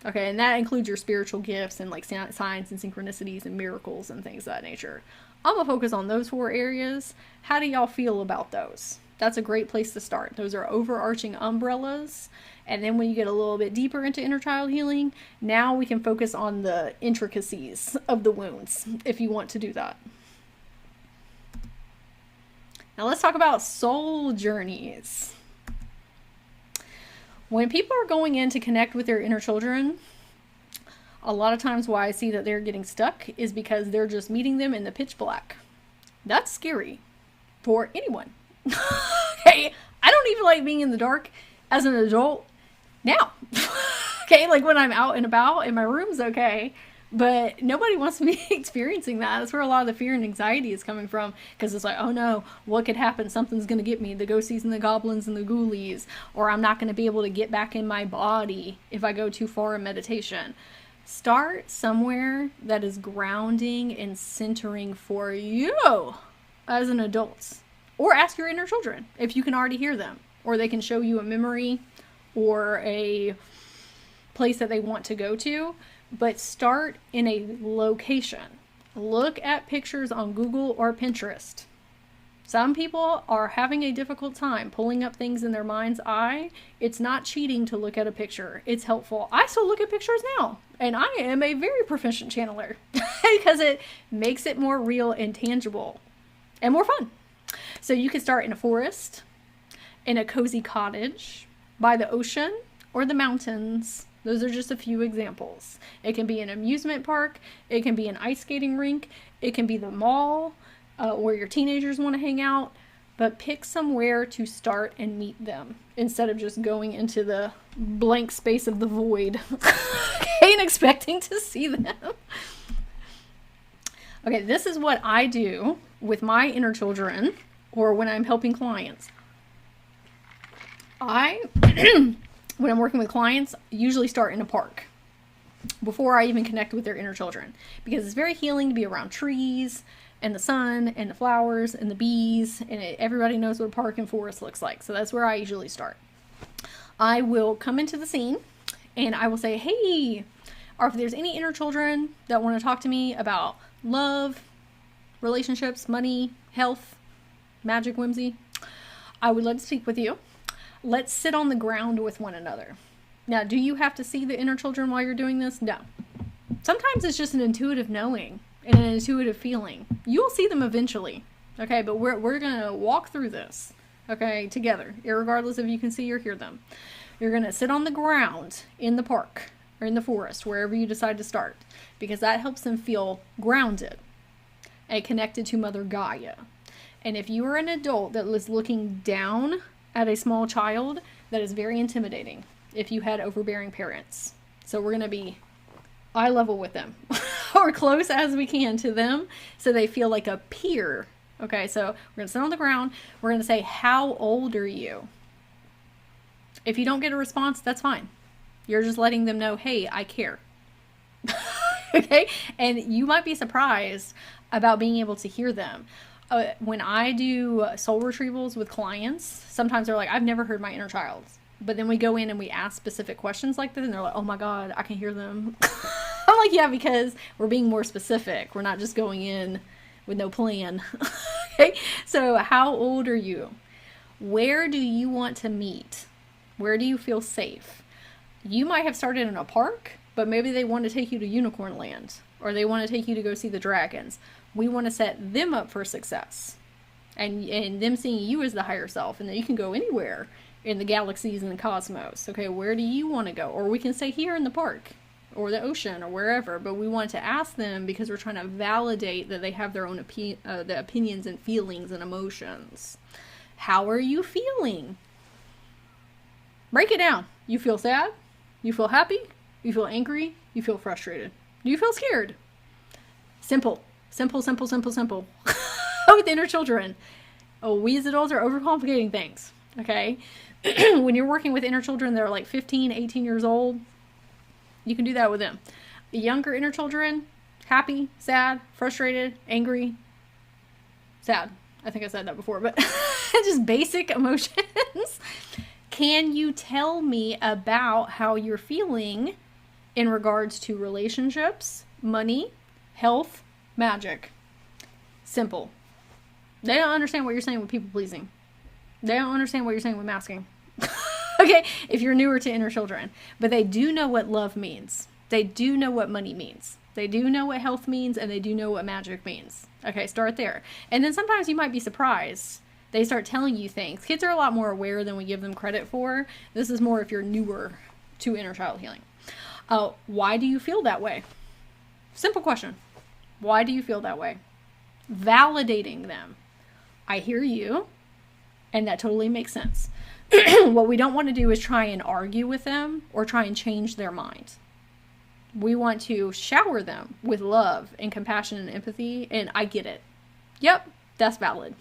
Okay, and that includes your spiritual gifts and like signs and synchronicities and miracles and things of that nature. I'm going to focus on those 4 areas. How do y'all feel about those? That's a great place to start. Those are overarching umbrellas. And then when you get a little bit deeper into inner child healing, now we can focus on the intricacies of the wounds if you want to do that. Now let's talk about soul journeys. When people are going in to connect with their inner children, a lot of times why I see that they're getting stuck is because they're just meeting them in the pitch black. That's scary for anyone. Okay, I don't even like being in the dark as an adult now. Okay, like when I'm out and about and my room's okay, but nobody wants to be experiencing that. That's where a lot of the fear and anxiety is coming from, because it's like, oh no, what could happen? Something's going to get me, the ghosties and the goblins and the ghoulies, or I'm not going to be able to get back in my body if I go too far in meditation. Start somewhere that is grounding and centering for you as an adult. Or ask your inner children if you can already hear them, or they can show you a memory or a place that they want to go to. But start in a location. Look at pictures on Google or Pinterest. Some people are having a difficult time pulling up things in their mind's eye. It's not cheating to look at a picture. It's helpful. I still look at pictures now, and I am a very proficient channeler because it makes it more real and tangible and more fun. So you can start in a forest, in a cozy cottage, by the ocean, or the mountains. Those are just a few examples. It can be an amusement park. It can be an ice skating rink. It can be the mall where your teenagers want to hang out. But pick somewhere to start and meet them instead of just going into the blank space of the void and expecting to see them. Okay, this is what I do with my inner children or when I'm helping clients. When I'm working with clients, usually start in a park before I even connect with their inner children, because it's very healing to be around trees and the sun and the flowers and the bees, and everybody knows what a park and forest looks like. So that's where I usually start. I will come into the scene and I will say, hey, or if there's any inner children that want to talk to me about love, relationships, money, health, magic, whimsy, I would love to speak with you. Let's sit on the ground with one another. Now, do you have to see the inner children while you're doing this? No. Sometimes it's just an intuitive knowing and an intuitive feeling. You'll see them eventually, okay? But we're going to walk through this, okay, together, irregardless if you can see or hear them. You're going to sit on the ground in the park or in the forest, wherever you decide to start, because that helps them feel grounded and connected to Mother Gaia. And if you are an adult that was looking down at a small child, that is very intimidating if you had overbearing parents. So we're going to be eye level with them or close as we can to them so they feel like a peer. Okay, so we're going to sit on the ground. We're going to say, how old are you? If you don't get a response, that's fine. You're just letting them know, hey, I care. Okay, and you might be surprised about being able to hear them. When I do soul retrievals with clients, sometimes they're like, I've never heard my inner child. But then we go in and we ask specific questions like this, and they're like, oh my God, I can hear them. I'm like, yeah, because we're being more specific. We're not just going in with no plan. Okay, so how old are you? Where do you want to meet? Where do you feel safe? You might have started in a park, but maybe they want to take you to Unicorn Land, or they want to take you to go see the dragons. We want to set them up for success, and them seeing you as the higher self, and that you can go anywhere in the galaxies and the cosmos. Okay, where do you want to go? Or we can stay here in the park or the ocean or wherever, but we want to ask them because we're trying to validate that they have their own the opinions and feelings and emotions. How are you feeling? Break it down. You feel sad? You feel happy? You feel angry? You feel frustrated? Do you feel scared? Simple. Simple, simple, simple, simple. With inner children. Oh, we as adults are overcomplicating things. Okay? When you're working with inner children that are like 15, 18 years old, you can do that with them. The younger inner children, happy, sad, frustrated, angry, sad. I think I said that before, but just basic emotions. Can you tell me about how you're feeling in regards to relationships, money, health, magic? Simple. They don't understand what you're saying with people pleasing. They don't understand what you're saying with masking. Okay, if you're newer to inner children. But they do know what love means. They do know what money means. They do know what health means, and they do know what magic means. Okay, start there. And then sometimes you might be surprised. They start telling you things. Kids are a lot more aware than we give them credit for. This is more if you're newer to inner child healing. Why do you feel that way? Simple question. Why do you feel that way? Validating them. I hear you, and that totally makes sense. What we don't want to do is try and argue with them or try and change their mind. We want to shower them with love and compassion and empathy, and I get it. Yep, that's valid.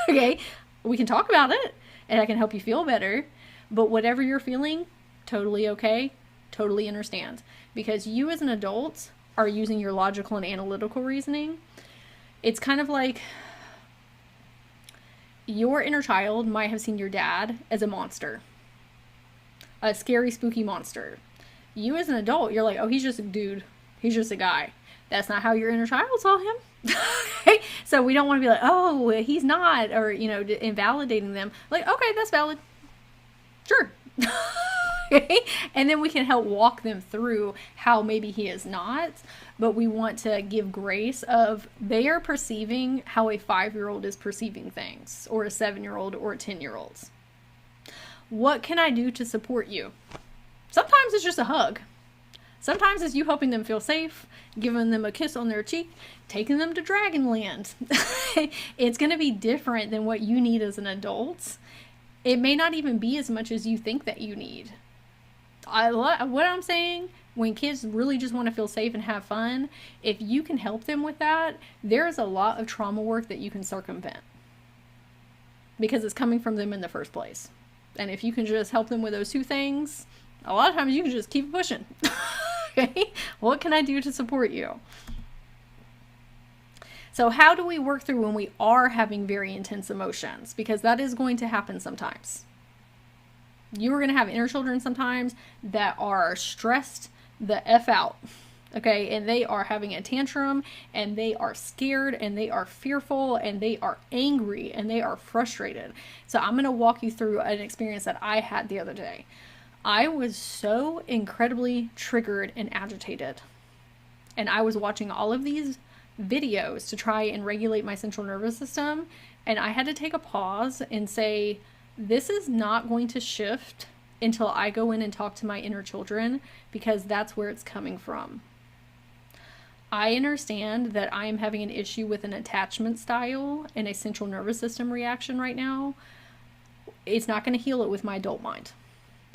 Okay, we can talk about it, and I can help you feel better, but whatever you're feeling, totally okay, totally understand. Because you as an adult are using your logical and analytical reasoning. It's kind of like your inner child might have seen your dad as a monster. A scary, spooky monster. You as an adult, you're like, oh, he's just a dude. He's just a guy. That's not how your inner child saw him. Okay? So we don't want to be like, oh, he's not, or, invalidating them. Like, okay, that's valid. Sure. Okay? And then we can help walk them through how maybe he is not, but we want to give grace of they are perceiving how a 5-year-old is perceiving things, or a 7-year-old or a 10-year-old. What can I do to support you? Sometimes it's just a hug. Sometimes it's you helping them feel safe, giving them a kiss on their cheek, taking them to Dragonland. It's going to be different than what you need as an adult. It may not even be as much as you think that you need. What I'm saying, when kids really just want to feel safe and have fun, if you can help them with that, there's a lot of trauma work that you can circumvent. Because it's coming from them in the first place. And if you can just help them with those two things, a lot of times you can just keep pushing. Okay? What can I do to support you? So how do we work through when we are having very intense emotions? Because that is going to happen sometimes. You are going to have inner children sometimes that are stressed the F out. Okay, and they are having a tantrum, and they are scared, and they are fearful, and they are angry, and they are frustrated. So I'm going to walk you through an experience that I had the other day. I was so incredibly triggered and agitated. And I was watching all of these videos to try and regulate my central nervous system. And I had to take a pause and say, this is not going to shift until I go in and talk to my inner children, because that's where it's coming from. I understand that I am having an issue with an attachment style and a central nervous system reaction right now. It's not going to heal it with my adult mind.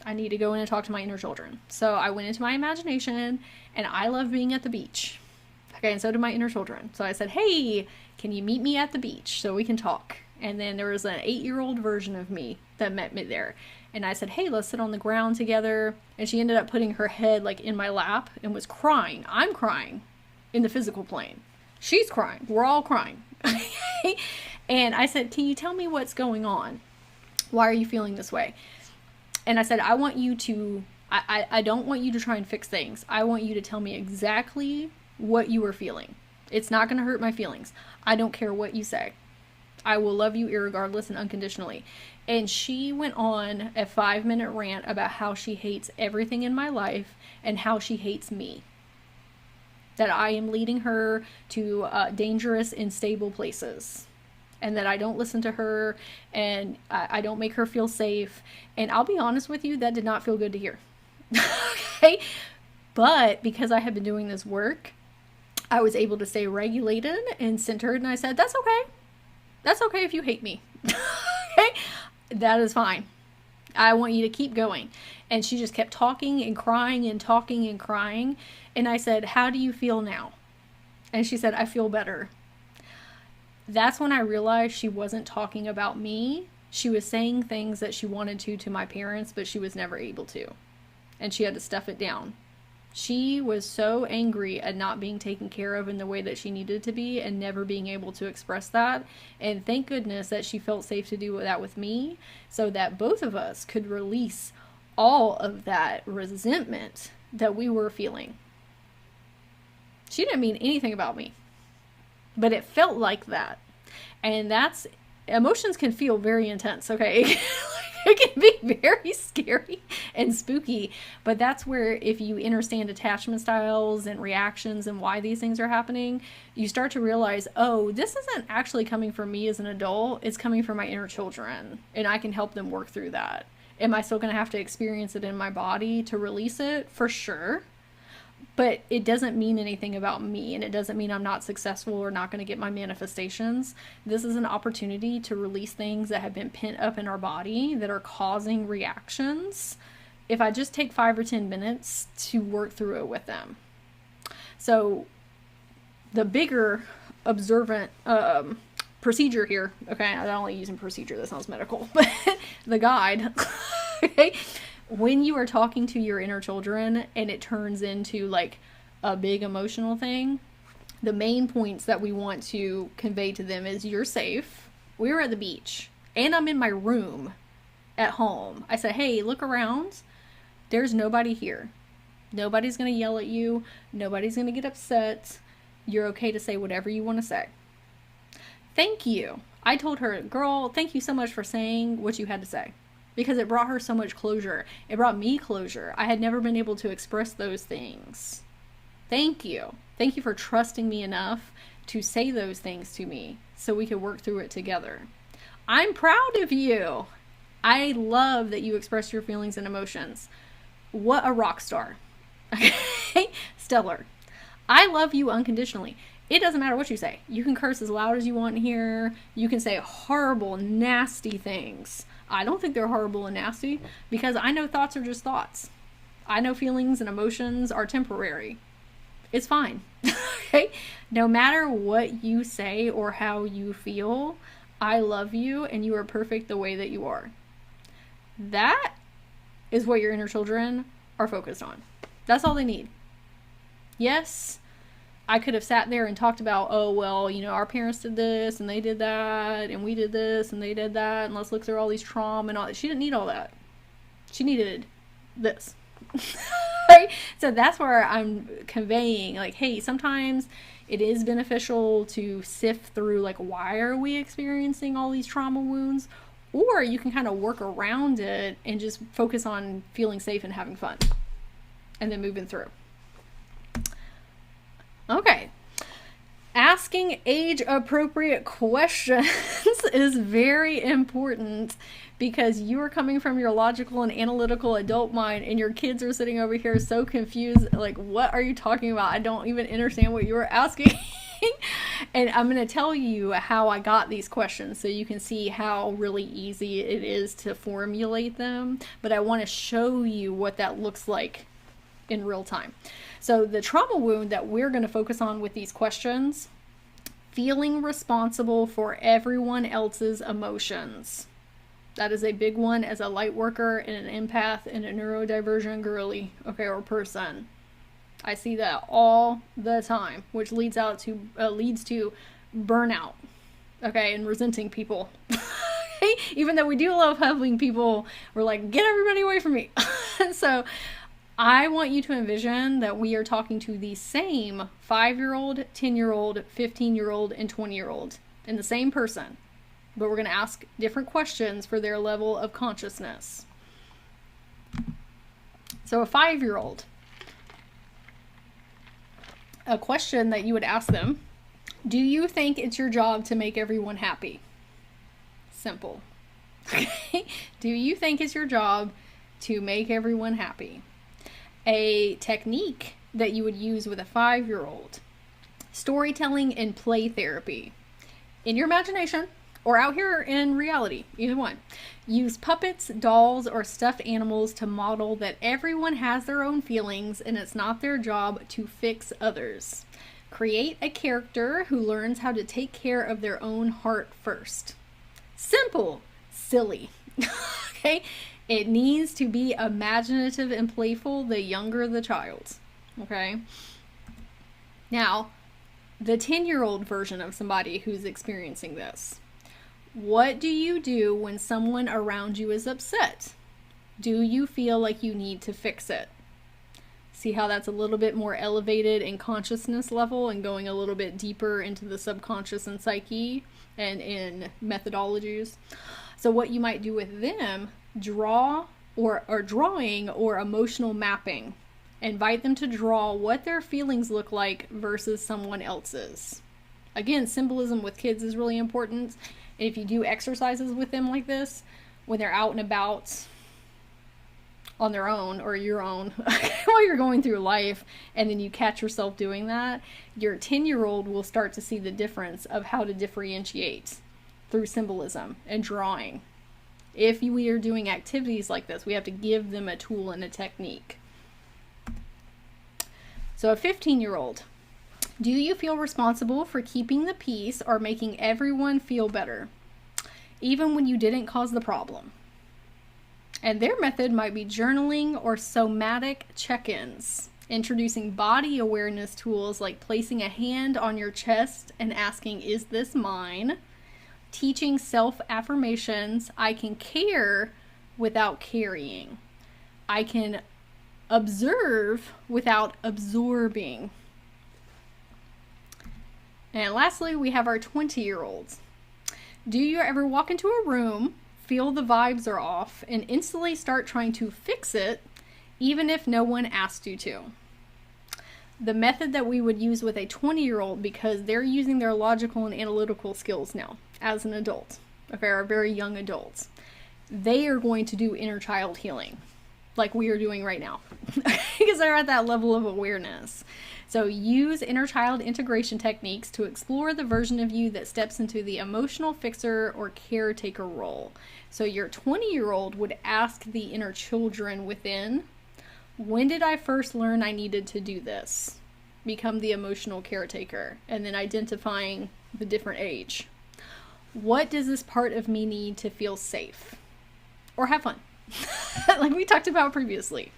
I need to go in and talk to my inner children. So I went into my imagination, and I love being at the beach. Okay, and so do my inner children. So I said, hey, can you meet me at the beach so we can talk? And then there was an 8-year-old version of me that met me there. And I said, hey, let's sit on the ground together. And she ended up putting her head like in my lap and was crying. I'm crying in the physical plane. She's crying. We're all crying. And I said, can you tell me what's going on? Why are you feeling this way? And I said, I want you to, I don't want you to try and fix things. I want you to tell me exactly what you are feeling. It's not going to hurt my feelings. I don't care what you say. I will love you irregardless and unconditionally. And she went on a 5-minute rant about how she hates everything in my life and how she hates me. That I am leading her to dangerous and stable places. And that I don't listen to her, and I don't make her feel safe. And I'll be honest with you, that did not feel good to hear. Okay? But because I have been doing this work, I was able to stay regulated and centered, and I said, that's okay. That's okay if you hate me. Okay? That is fine. I want you to keep going. And she just kept talking and crying and talking and crying. And I said, how do you feel now? And she said, I feel better. That's when I realized she wasn't talking about me. She was saying things that she wanted to my parents, but she was never able to. And she had to stuff it down. She was so angry at not being taken care of in the way that she needed to be and never being able to express that. And thank goodness that she felt safe to do that with me, so that both of us could release all of that resentment that we were feeling. She didn't mean anything about me, but it felt like that. And that's, emotions can feel very intense, okay? It can be very scary and spooky, but that's where, if you understand attachment styles and reactions and why these things are happening, you start to realize, oh, this isn't actually coming from me as an adult, it's coming from my inner children, and I can help them work through that. Am I still going to have to experience it in my body to release it? For sure. But it doesn't mean anything about me, and it doesn't mean I'm not successful or not going to get my manifestations. This is an opportunity to release things that have been pent up in our body that are causing reactions, if I just take 5 or 10 minutes to work through it with them. So the bigger observant procedure here, okay, I don't like using procedure, that sounds medical, but the guide, okay, when you are talking to your inner children and it turns into like a big emotional thing, the main points that we want to convey to them is, you're safe. We were at the beach and I'm in my room at home. I said, hey, look around. There's nobody here. Nobody's going to yell at you. Nobody's going to get upset. You're okay to say whatever you want to say. Thank you. I told her, girl, thank you so much for saying what you had to say. Because it brought her so much closure. It brought me closure. I had never been able to express those things. Thank you. Thank you for trusting me enough to say those things to me so we could work through it together. I'm proud of you. I love that you express your feelings and emotions. What a rock star. Okay? Stellar. I love you unconditionally. It doesn't matter what you say. You can curse as loud as you want in here. You can say horrible, nasty things. I don't think they're horrible and nasty, because I know thoughts are just thoughts. I know feelings and emotions are temporary. It's fine. Okay? No matter what you say or how you feel, I love you and you are perfect the way that you are. That is what your inner children are focused on. That's all they need. Yes, I could have sat there and talked about, oh, well, you know, our parents did this and they did that and we did this and they did that and let's look through all these trauma and all that. She didn't need all that. She needed this. Right? So that's where I'm conveying, like, hey, sometimes it is beneficial to sift through, like, why are we experiencing all these trauma wounds? Or you can kind of work around it and just focus on feeling safe and having fun. And then moving through. Okay. Asking age-appropriate questions is very important, because you are coming from your logical and analytical adult mind, and your kids are sitting over here so confused, like, what are you talking about? I don't even understand what you were asking. And I'm going to tell you how I got these questions so you can see how really easy it is to formulate them. But I want to show you what that looks like in real time. So the trauma wound that we're going to focus on with these questions: feeling responsible for everyone else's emotions. That is a big one as a light worker and an empath and a neurodivergent girly, okay, or person. I see that all the time, which leads to burnout, okay, and resenting people. Even though we do love helping people, we're like, get everybody away from me. So I want you to envision that we are talking to the same 5-year-old, 10-year-old, 15-year-old, and 20-year-old, and the same person. But we're going to ask different questions for their level of consciousness. So a 5-year-old, a question that you would ask them: do you think it's your job to make everyone happy? Simple. Okay? Do you think it's your job to make everyone happy? A technique that you would use with a 5-year-old: storytelling and play therapy. In your imagination, or out here in reality, either one. Use puppets, dolls, or stuffed animals to model that everyone has their own feelings and it's not their job to fix others. Create a character who learns how to take care of their own heart first. Simple, silly. Okay? It needs to be imaginative and playful the younger the child. Okay? Now, the 10-year-old version of somebody who's experiencing this. What do you do when someone around you is upset? Do you feel like you need to fix it? See how that's a little bit more elevated in consciousness level and going a little bit deeper into the subconscious and psyche and in methodologies. So what you might do with them, drawing or emotional mapping. Invite them to draw what their feelings look like versus someone else's. Again, symbolism with kids is really important. If you do exercises with them like this, when they're out and about on their own or your own while you're going through life, and then you catch yourself doing that, your 10-year-old will start to see the difference of how to differentiate through symbolism and drawing. If we are doing activities like this, we have to give them a tool and a technique. So a 15-year-old. Do you feel responsible for keeping the peace or making everyone feel better, even when you didn't cause the problem? And their method might be journaling or somatic check-ins, introducing body awareness tools like placing a hand on your chest and asking, is this mine? Teaching self-affirmations: I can care without carrying. I can observe without absorbing. And lastly, we have our 20-year-olds. Do you ever walk into a room, feel the vibes are off, and instantly start trying to fix it, even if no one asked you to? The method that we would use with a 20-year-old, because they're using their logical and analytical skills now as an adult, okay, or very young adults, they are going to do inner child healing like we are doing right now because they're at that level of awareness. So use inner child integration techniques to explore the version of you that steps into the emotional fixer or caretaker role. So your 20-year-old would ask the inner children within, when did I first learn I needed to do this? Become the emotional caretaker, and then identifying the different age. What does this part of me need to feel safe or have fun? Like we talked about previously.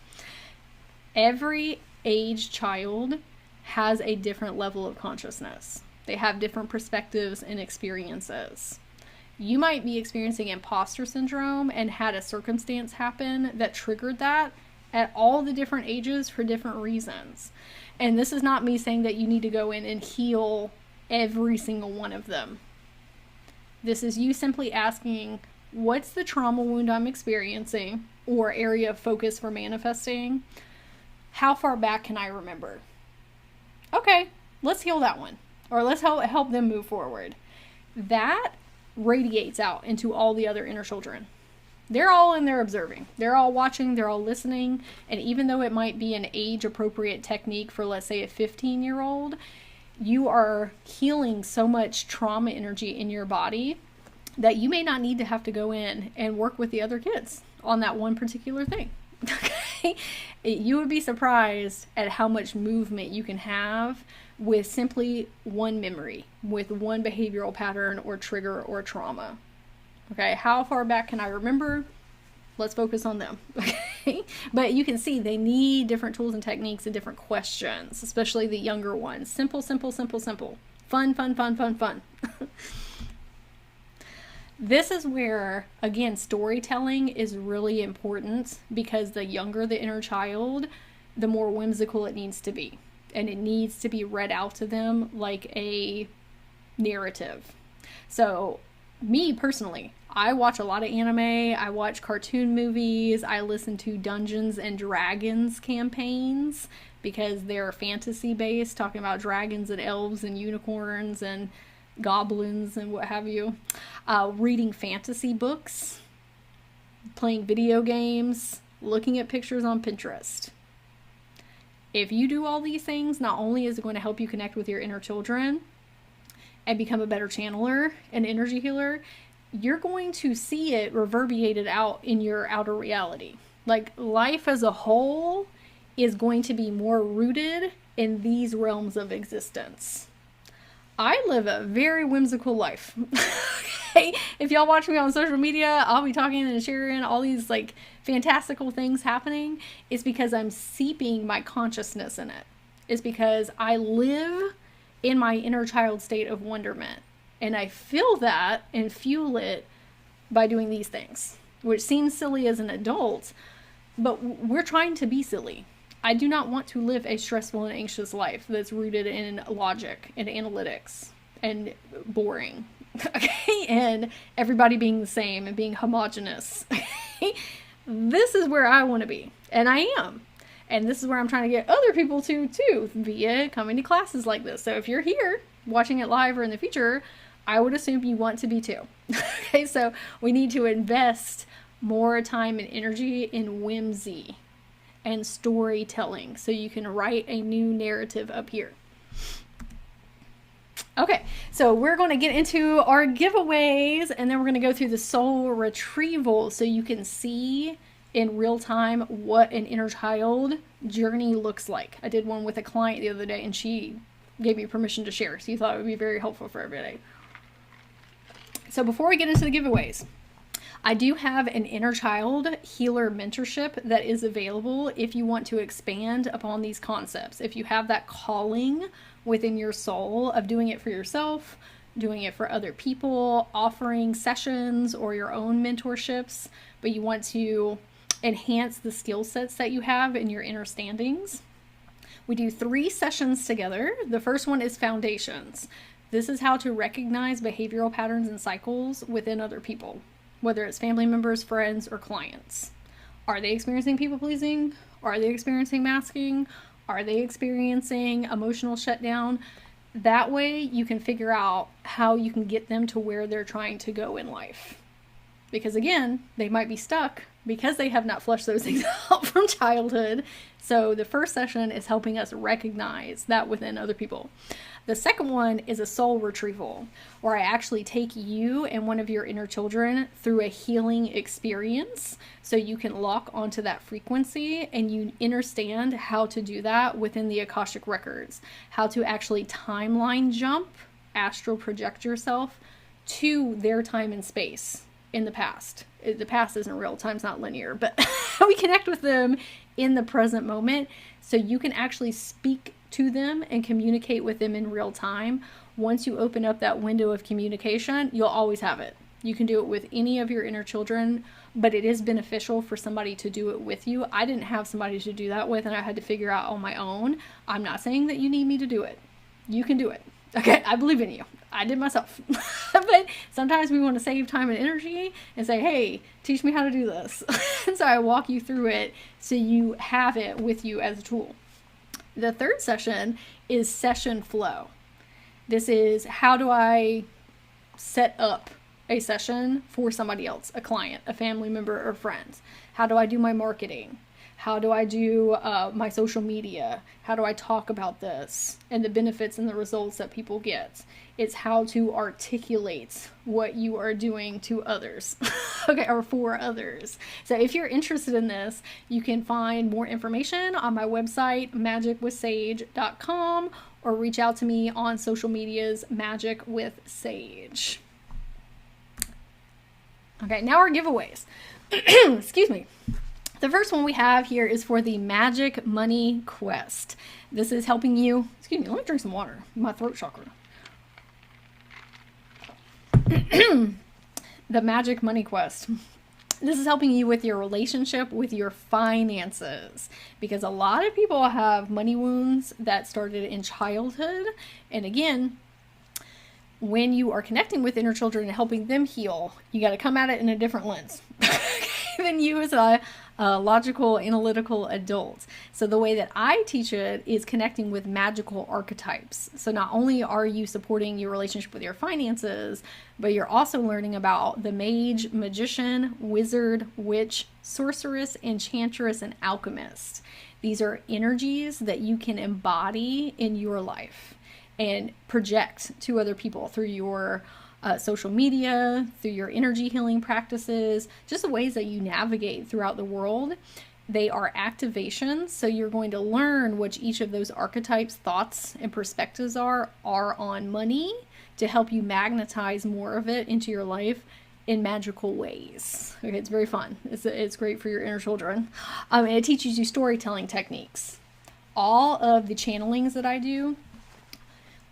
Every age child has a different level of consciousness. They have different perspectives and experiences. You might be experiencing imposter syndrome and had a circumstance happen that triggered that at all the different ages for different reasons. And this is not me saying that you need to go in and heal every single one of them. This is you simply asking, what's the trauma wound I'm experiencing or area of focus for manifesting? How far back can I remember? Okay, let's heal that one. Or let's help them move forward. That radiates out into all the other inner children. They're all in there observing. They're all watching. They're all listening. And even though it might be an age-appropriate technique for, let's say, a 15-year-old, you are healing so much trauma energy in your body that you may not need to have to go in and work with the other kids on that one particular thing. Okay? You would be surprised at how much movement you can have with simply one memory, with one behavioral pattern or trigger or trauma. Okay, how far back can I remember? Let's focus on them. Okay, but you can see they need different tools and techniques and different questions, especially the younger ones. Simple, simple, simple, simple. Fun, fun, fun, fun, fun. This is where, again, storytelling is really important, because the younger the inner child, the more whimsical it needs to be. And it needs to be read out to them like a narrative. So, me personally, I watch a lot of anime, I watch cartoon movies, I listen to Dungeons and Dragons campaigns because they're fantasy based, talking about dragons and elves and unicorns and goblins and what have you. Reading fantasy books, playing video games, looking at pictures on Pinterest. If you do all these things, not only is it going to help you connect with your inner children and become a better channeler and energy healer, you're going to see it reverberated out in your outer reality. Like, life as a whole is going to be more rooted in these realms of existence. I live a very whimsical life. Okay? If y'all watch me on social media, I'll be talking and sharing all these like fantastical things happening. It's because I'm seeping my consciousness in it. It's because I live in my inner child state of wonderment. And I feel that and fuel it by doing these things, which seems silly as an adult, but we're trying to be silly. I do not want to live a stressful and anxious life that's rooted in logic and analytics and boring, okay? And everybody being the same and being homogenous. This is where I want to be, and I am. And this is where I'm trying to get other people to too, via coming to classes like this. So if you're here watching it live or in the future, I would assume you want to be too. Okay, so we need to invest more time and energy in whimsy and storytelling so you can write a new narrative up here. Okay, so we're going to get into our giveaways, and then we're going to go through the soul retrieval so you can see in real time what an inner child journey looks like. I did one with a client the other day, and she gave me permission to share, so you thought it would be very helpful for everybody. So before we get into the giveaways, I do have an inner child healer mentorship that is available if you want to expand upon these concepts. If you have that calling within your soul of doing it for yourself, doing it for other people, offering sessions or your own mentorships, but you want to enhance the skill sets that you have in your inner standings. We do 3 sessions together. The first one is Foundations. This is how to recognize behavioral patterns and cycles within other people, whether it's family members, friends, or clients. Are they experiencing people pleasing? Are they experiencing masking? Are they experiencing emotional shutdown? That way you can figure out how you can get them to where they're trying to go in life. Because again, they might be stuck because they have not flushed those things out from childhood. So the first session is helping us recognize that within other people. The second one is a soul retrieval, where I actually take you and one of your inner children through a healing experience so you can lock onto that frequency and you understand how to do that within the Akashic records, how to actually timeline jump, astral project yourself to their time and space in the past. The past isn't real, time's not linear, but we connect with them in the present moment so you can actually speak to them and communicate with them in real time. Once you open up that window of communication, you'll always have it. You can do it with any of your inner children, but it is beneficial for somebody to do it with you. I didn't have somebody to do that with, and I had to figure out on my own. I'm not saying that you need me to do it. You can do it. Okay, I believe in you. I did myself. But sometimes we want to save time and energy and say, hey, teach me how to do this. And so I walk you through it so you have it with you as a tool. The third session is session flow. This is how do I set up a session for somebody else, a client, a family member, or friends. How do I do my marketing? How do I do my social media? How do I talk about this and the benefits and the results that people get? It's how to articulate what you are doing to others, okay, or for others. So if you're interested in this, you can find more information on my website, magicwithsage.com, or reach out to me on social medias, Magic with Sage. Okay, now our giveaways. Excuse me. The first one we have here is for the Magic Money Quest. This is helping you, excuse me, let me drink some water. My throat chakra. The Magic Money Quest. This is helping you with your relationship with your finances, because a lot of people have money wounds that started in childhood. And again, when you are connecting with inner children and helping them heal, you got to come at it in a different lens than you as a logical, analytical adult. So the way that I teach it is connecting with magical archetypes. So not only are you supporting your relationship with your finances, but you're also learning about the mage, magician, wizard, witch, sorceress, enchantress, and alchemist. These are energies that you can embody in your life and project to other people through your social media, through your energy healing practices, just the ways that you navigate throughout the world. They are activations, so you're going to learn what each of those archetypes, thoughts, and perspectives are on money to help you magnetize more of it into your life in magical ways. Okay, it's very fun. It's great for your inner children. And it teaches you storytelling techniques. All of the channelings that I do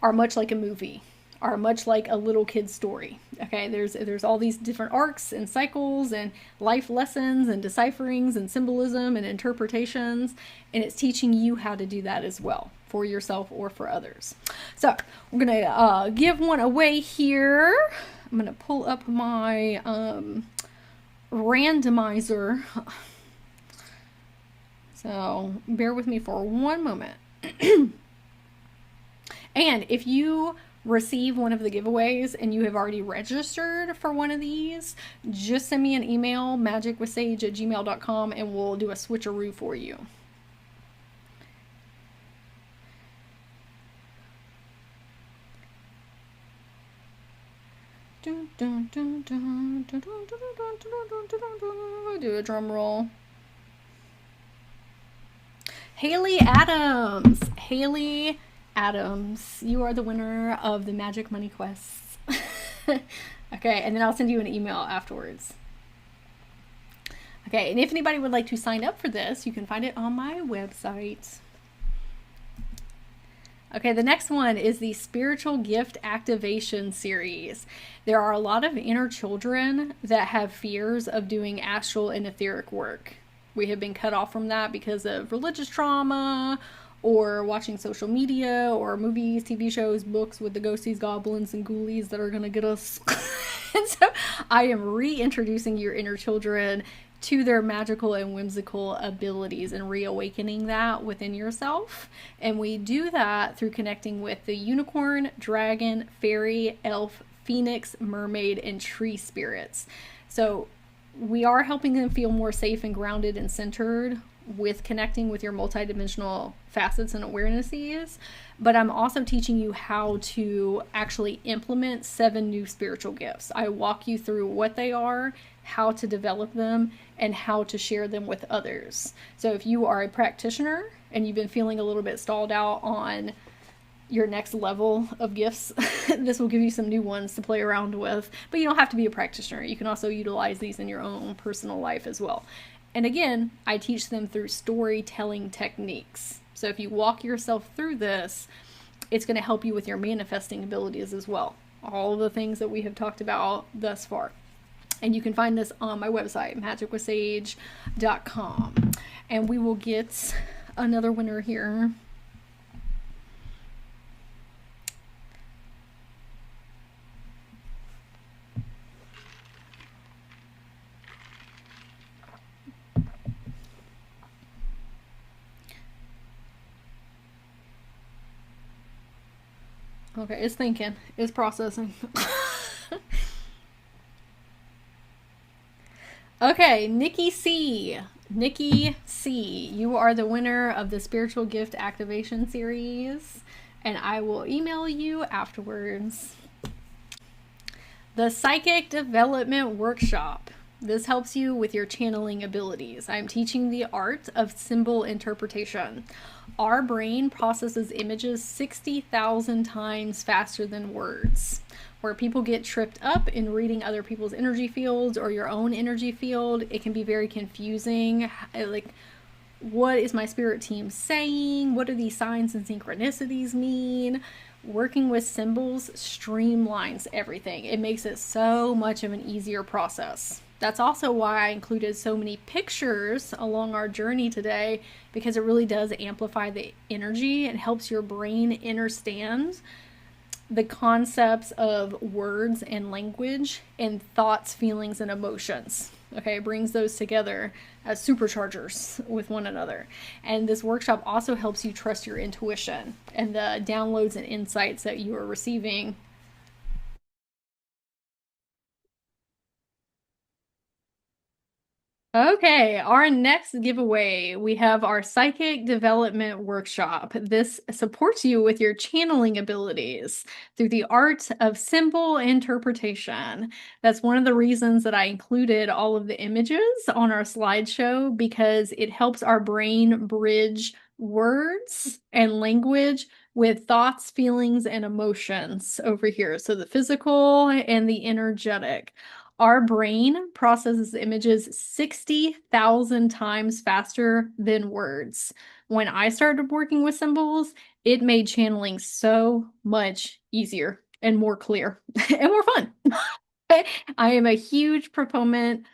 are much like a movie, are much like a little kid's story. Okay, there's all these different arcs and cycles and life lessons and decipherings and symbolism and interpretations, and it's teaching you how to do that as well for yourself or for others. So we're gonna give one away here. I'm gonna pull up my randomizer. So bear with me for one moment. And if you receive one of the giveaways and you have already registered for one of these, just send me an email, magicwithsage@gmail.com, and we'll do a switcheroo for you. Do a drum roll. Haley Adams. Haley Adams, you are the winner of the Magic Money Quests. Okay, and then I'll send you an email afterwards. Okay, and if anybody would like to sign up for this, you can find it on my website. Okay, the next one is the Spiritual Gift Activation Series. There are a lot of inner children that have fears of doing astral and etheric work. We have been cut off from that because of religious trauma, or watching social media, or movies, TV shows, books with the ghosties, goblins, and ghoulies that are going to get us. And so I am reintroducing your inner children to their magical and whimsical abilities and reawakening that within yourself. And we do that through connecting with the unicorn, dragon, fairy, elf, phoenix, mermaid, and tree spirits. So we are helping them feel more safe and grounded and centered with connecting with your multidimensional facets and awarenesses, but I'm also teaching you how to actually implement 7 new spiritual gifts. I walk you through what they are, how to develop them, and how to share them with others. So if you are a practitioner and you've been feeling a little bit stalled out on your next level of gifts, this will give you some new ones to play around with, but you don't have to be a practitioner. You can also utilize these in your own personal life as well. And again, I teach them through storytelling techniques. So if you walk yourself through this, it's going to help you with your manifesting abilities as well. all of the things that we have talked about thus far. And you can find this on my website, magicwithsage.com. And we will get another winner here. Okay, it's thinking. It's processing. Okay, Nikki C. Nikki C. You are the winner of the Spiritual Gift Activation Series, and I will email you afterwards. The Psychic Development Workshop. This helps you with your channeling abilities. I'm teaching the art of symbol interpretation. Our brain processes images 60,000 times faster than words. Where people get tripped up in reading other people's energy fields or your own energy field, it can be very confusing. Like, what is my spirit team saying? What do these signs and synchronicities mean? Working with symbols streamlines everything. It makes it so much of an easier process. That's also why I included so many pictures along our journey today, because it really does amplify the energy and helps your brain understand the concepts of words and language and thoughts, feelings, and emotions. Okay, it brings those together as superchargers with one another. And this workshop also helps you trust your intuition and the downloads and insights that you are receiving. Okay, our next giveaway, we have our Psychic Development Workshop. This supports you with your channeling abilities through the art of symbol interpretation. That's one of the reasons that I included all of the images on our slideshow, because it helps our brain bridge words and language with thoughts, feelings, and emotions over here. So the physical and the energetic. Our brain processes images 60,000 times faster than words. When I started working with symbols, it made channeling so much easier and more clear and more fun. I am a huge proponent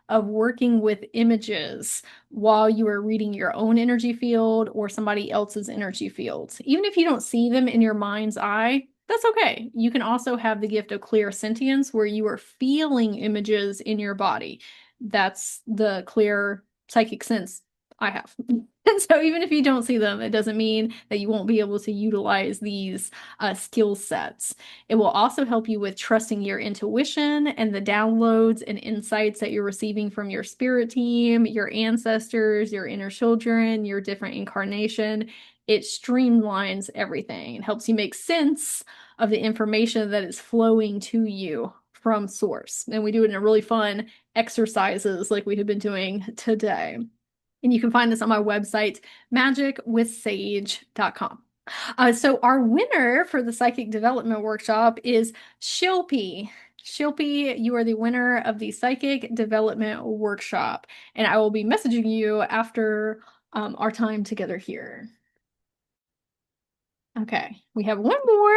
of working with images while you are reading your own energy field or somebody else's energy field. Even if you don't see them in your mind's eye, that's okay. You can also have the gift of clear sentience, where you are feeling images in your body. That's the clear psychic sense I have. And so even if you don't see them, it doesn't mean that you won't be able to utilize these skill sets. It will also help you with trusting your intuition and the downloads and insights that you're receiving from your spirit team, your ancestors, your inner children, your different incarnation. It streamlines everything and helps you make sense of the information that is flowing to you from source. And we do it in a really fun exercises like we have been doing today. And you can find this on my website, magicwithsage.com. So our winner for the Psychic Development Workshop is Shilpi. Shilpi, you are the winner of the Psychic Development Workshop, and I will be messaging you after our time together here. Okay, we have one more.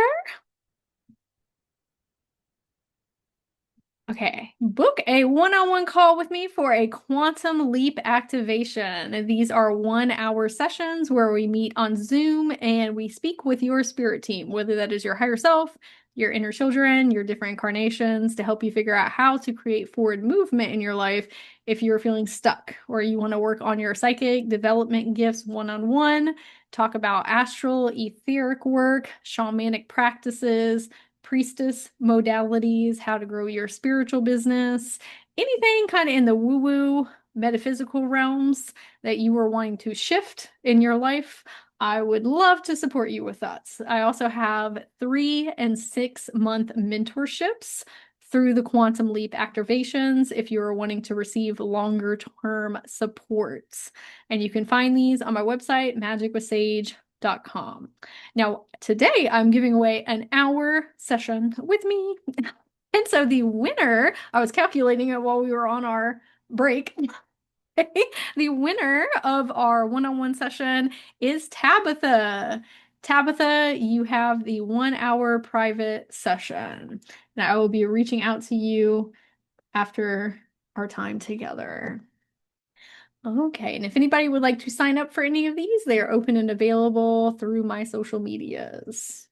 Okay, book a one-on-one call with me for a quantum leap activation. These are 1 hour sessions where we meet on Zoom and we speak with your spirit team, whether that is your higher self, your inner children, your different incarnations, to help you figure out how to create forward movement in your life if you're feeling stuck or you want to work on your psychic development gifts one-on-one, talk about astral, etheric work, shamanic practices, priestess modalities, how to grow your spiritual business, anything kind of in the woo-woo metaphysical realms that you are wanting to shift in your life. I would love to support you with that. I also have 3 and 6 month mentorships through the Quantum Leap activations if you are wanting to receive longer term supports. And you can find these on my website, magicwithsage.com. Now, today I'm giving away an hour session with me. And so the winner, I was calculating it while we were on our break. The winner of our one-on-one session is Tabitha. Tabitha, you have the 1 hour private session. And I will be reaching out to you after our time together. Okay, and if anybody would like to sign up for any of these, they are open and available through my social medias.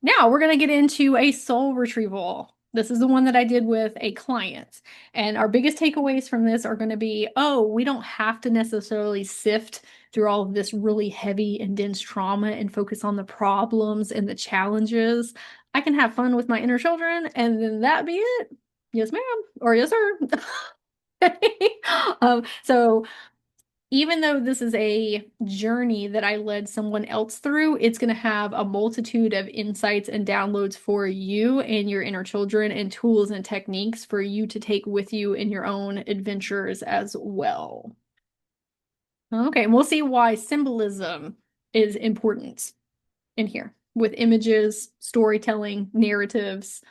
Now we're going to get into a soul retrieval. This is the one that I did with a client. And our biggest takeaways from this are going to be, oh, we don't have to necessarily sift through all of this really heavy and dense trauma and focus on the problems and the challenges. I can have fun with my inner children, and then that be it. Yes, ma'am, or yes, sir. So even though this is a journey that I led someone else through, it's going to have a multitude of insights and downloads for you and your inner children, and tools and techniques for you to take with you in your own adventures as well. Okay, and we'll see why symbolism is important in here with images, storytelling, narratives,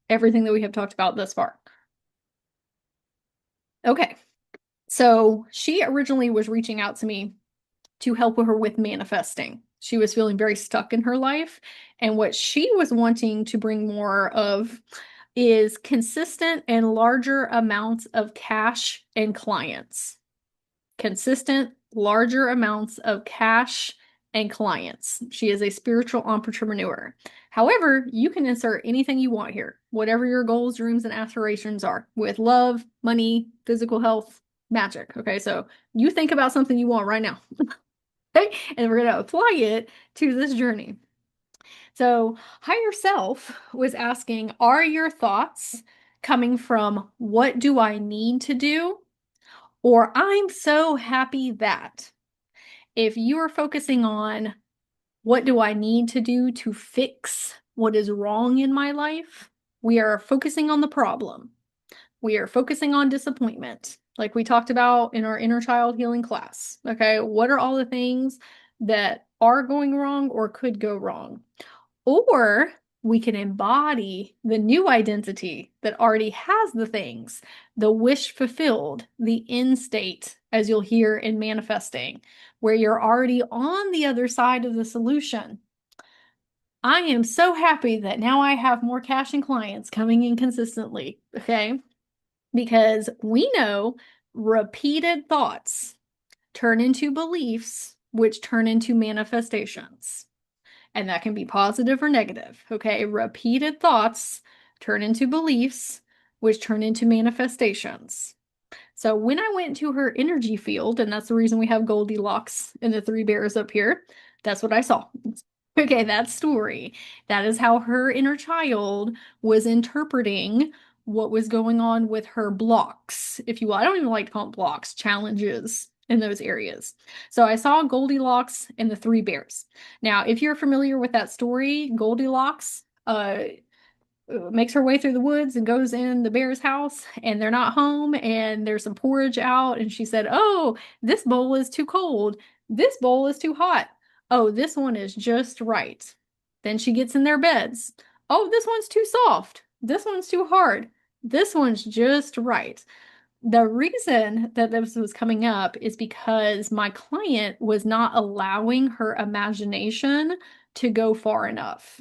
everything that we have talked about thus far. Okay, so she originally was reaching out to me to help her with manifesting. She was feeling very stuck in her life. And what she was wanting to bring more of is consistent and larger amounts of cash and clients. Consistent, larger amounts of cash and clients. She is a spiritual entrepreneur. However, you can insert anything you want here, whatever your goals, dreams, and aspirations are with love, money, physical health, magic. Okay, so you think about something you want right now. Okay, and we're going to apply it to this journey. So, higher self was asking, are your thoughts coming from what do I need to do? Or I'm so happy that. If you are focusing on what do I need to do to fix what is wrong in my life, we are focusing on the problem. We are focusing on disappointment, like we talked about in our inner child healing class. Okay, what are all the things that are going wrong or could go wrong? Or we can embody the new identity that already has the things, the wish fulfilled, the end state, as you'll hear in manifesting, where you're already on the other side of the solution. I am so happy that now I have more cash and clients coming in consistently. Okay, because we know repeated thoughts turn into beliefs, which turn into manifestations. And that can be positive or negative. Okay, repeated thoughts turn into beliefs, which turn into manifestations. So when I went to her energy field, and that's the reason we have Goldilocks and the three bears up here, that's what I saw. Okay, that story. That is how her inner child was interpreting what was going on with her blocks, if you will. I don't even like to call them blocks, challenges in those areas. So I saw Goldilocks and the three bears. Now, if you're familiar with that story, Goldilocks makes her way through the woods and goes in the bear's house, and they're not home, and there's some porridge out, and she said, oh, this bowl is too cold. This bowl is too hot. Oh, this one is just right. Then she gets in their beds. Oh, this one's too soft. This one's too hard. This one's just right. The reason that this was coming up is because my client was not allowing her imagination to go far enough.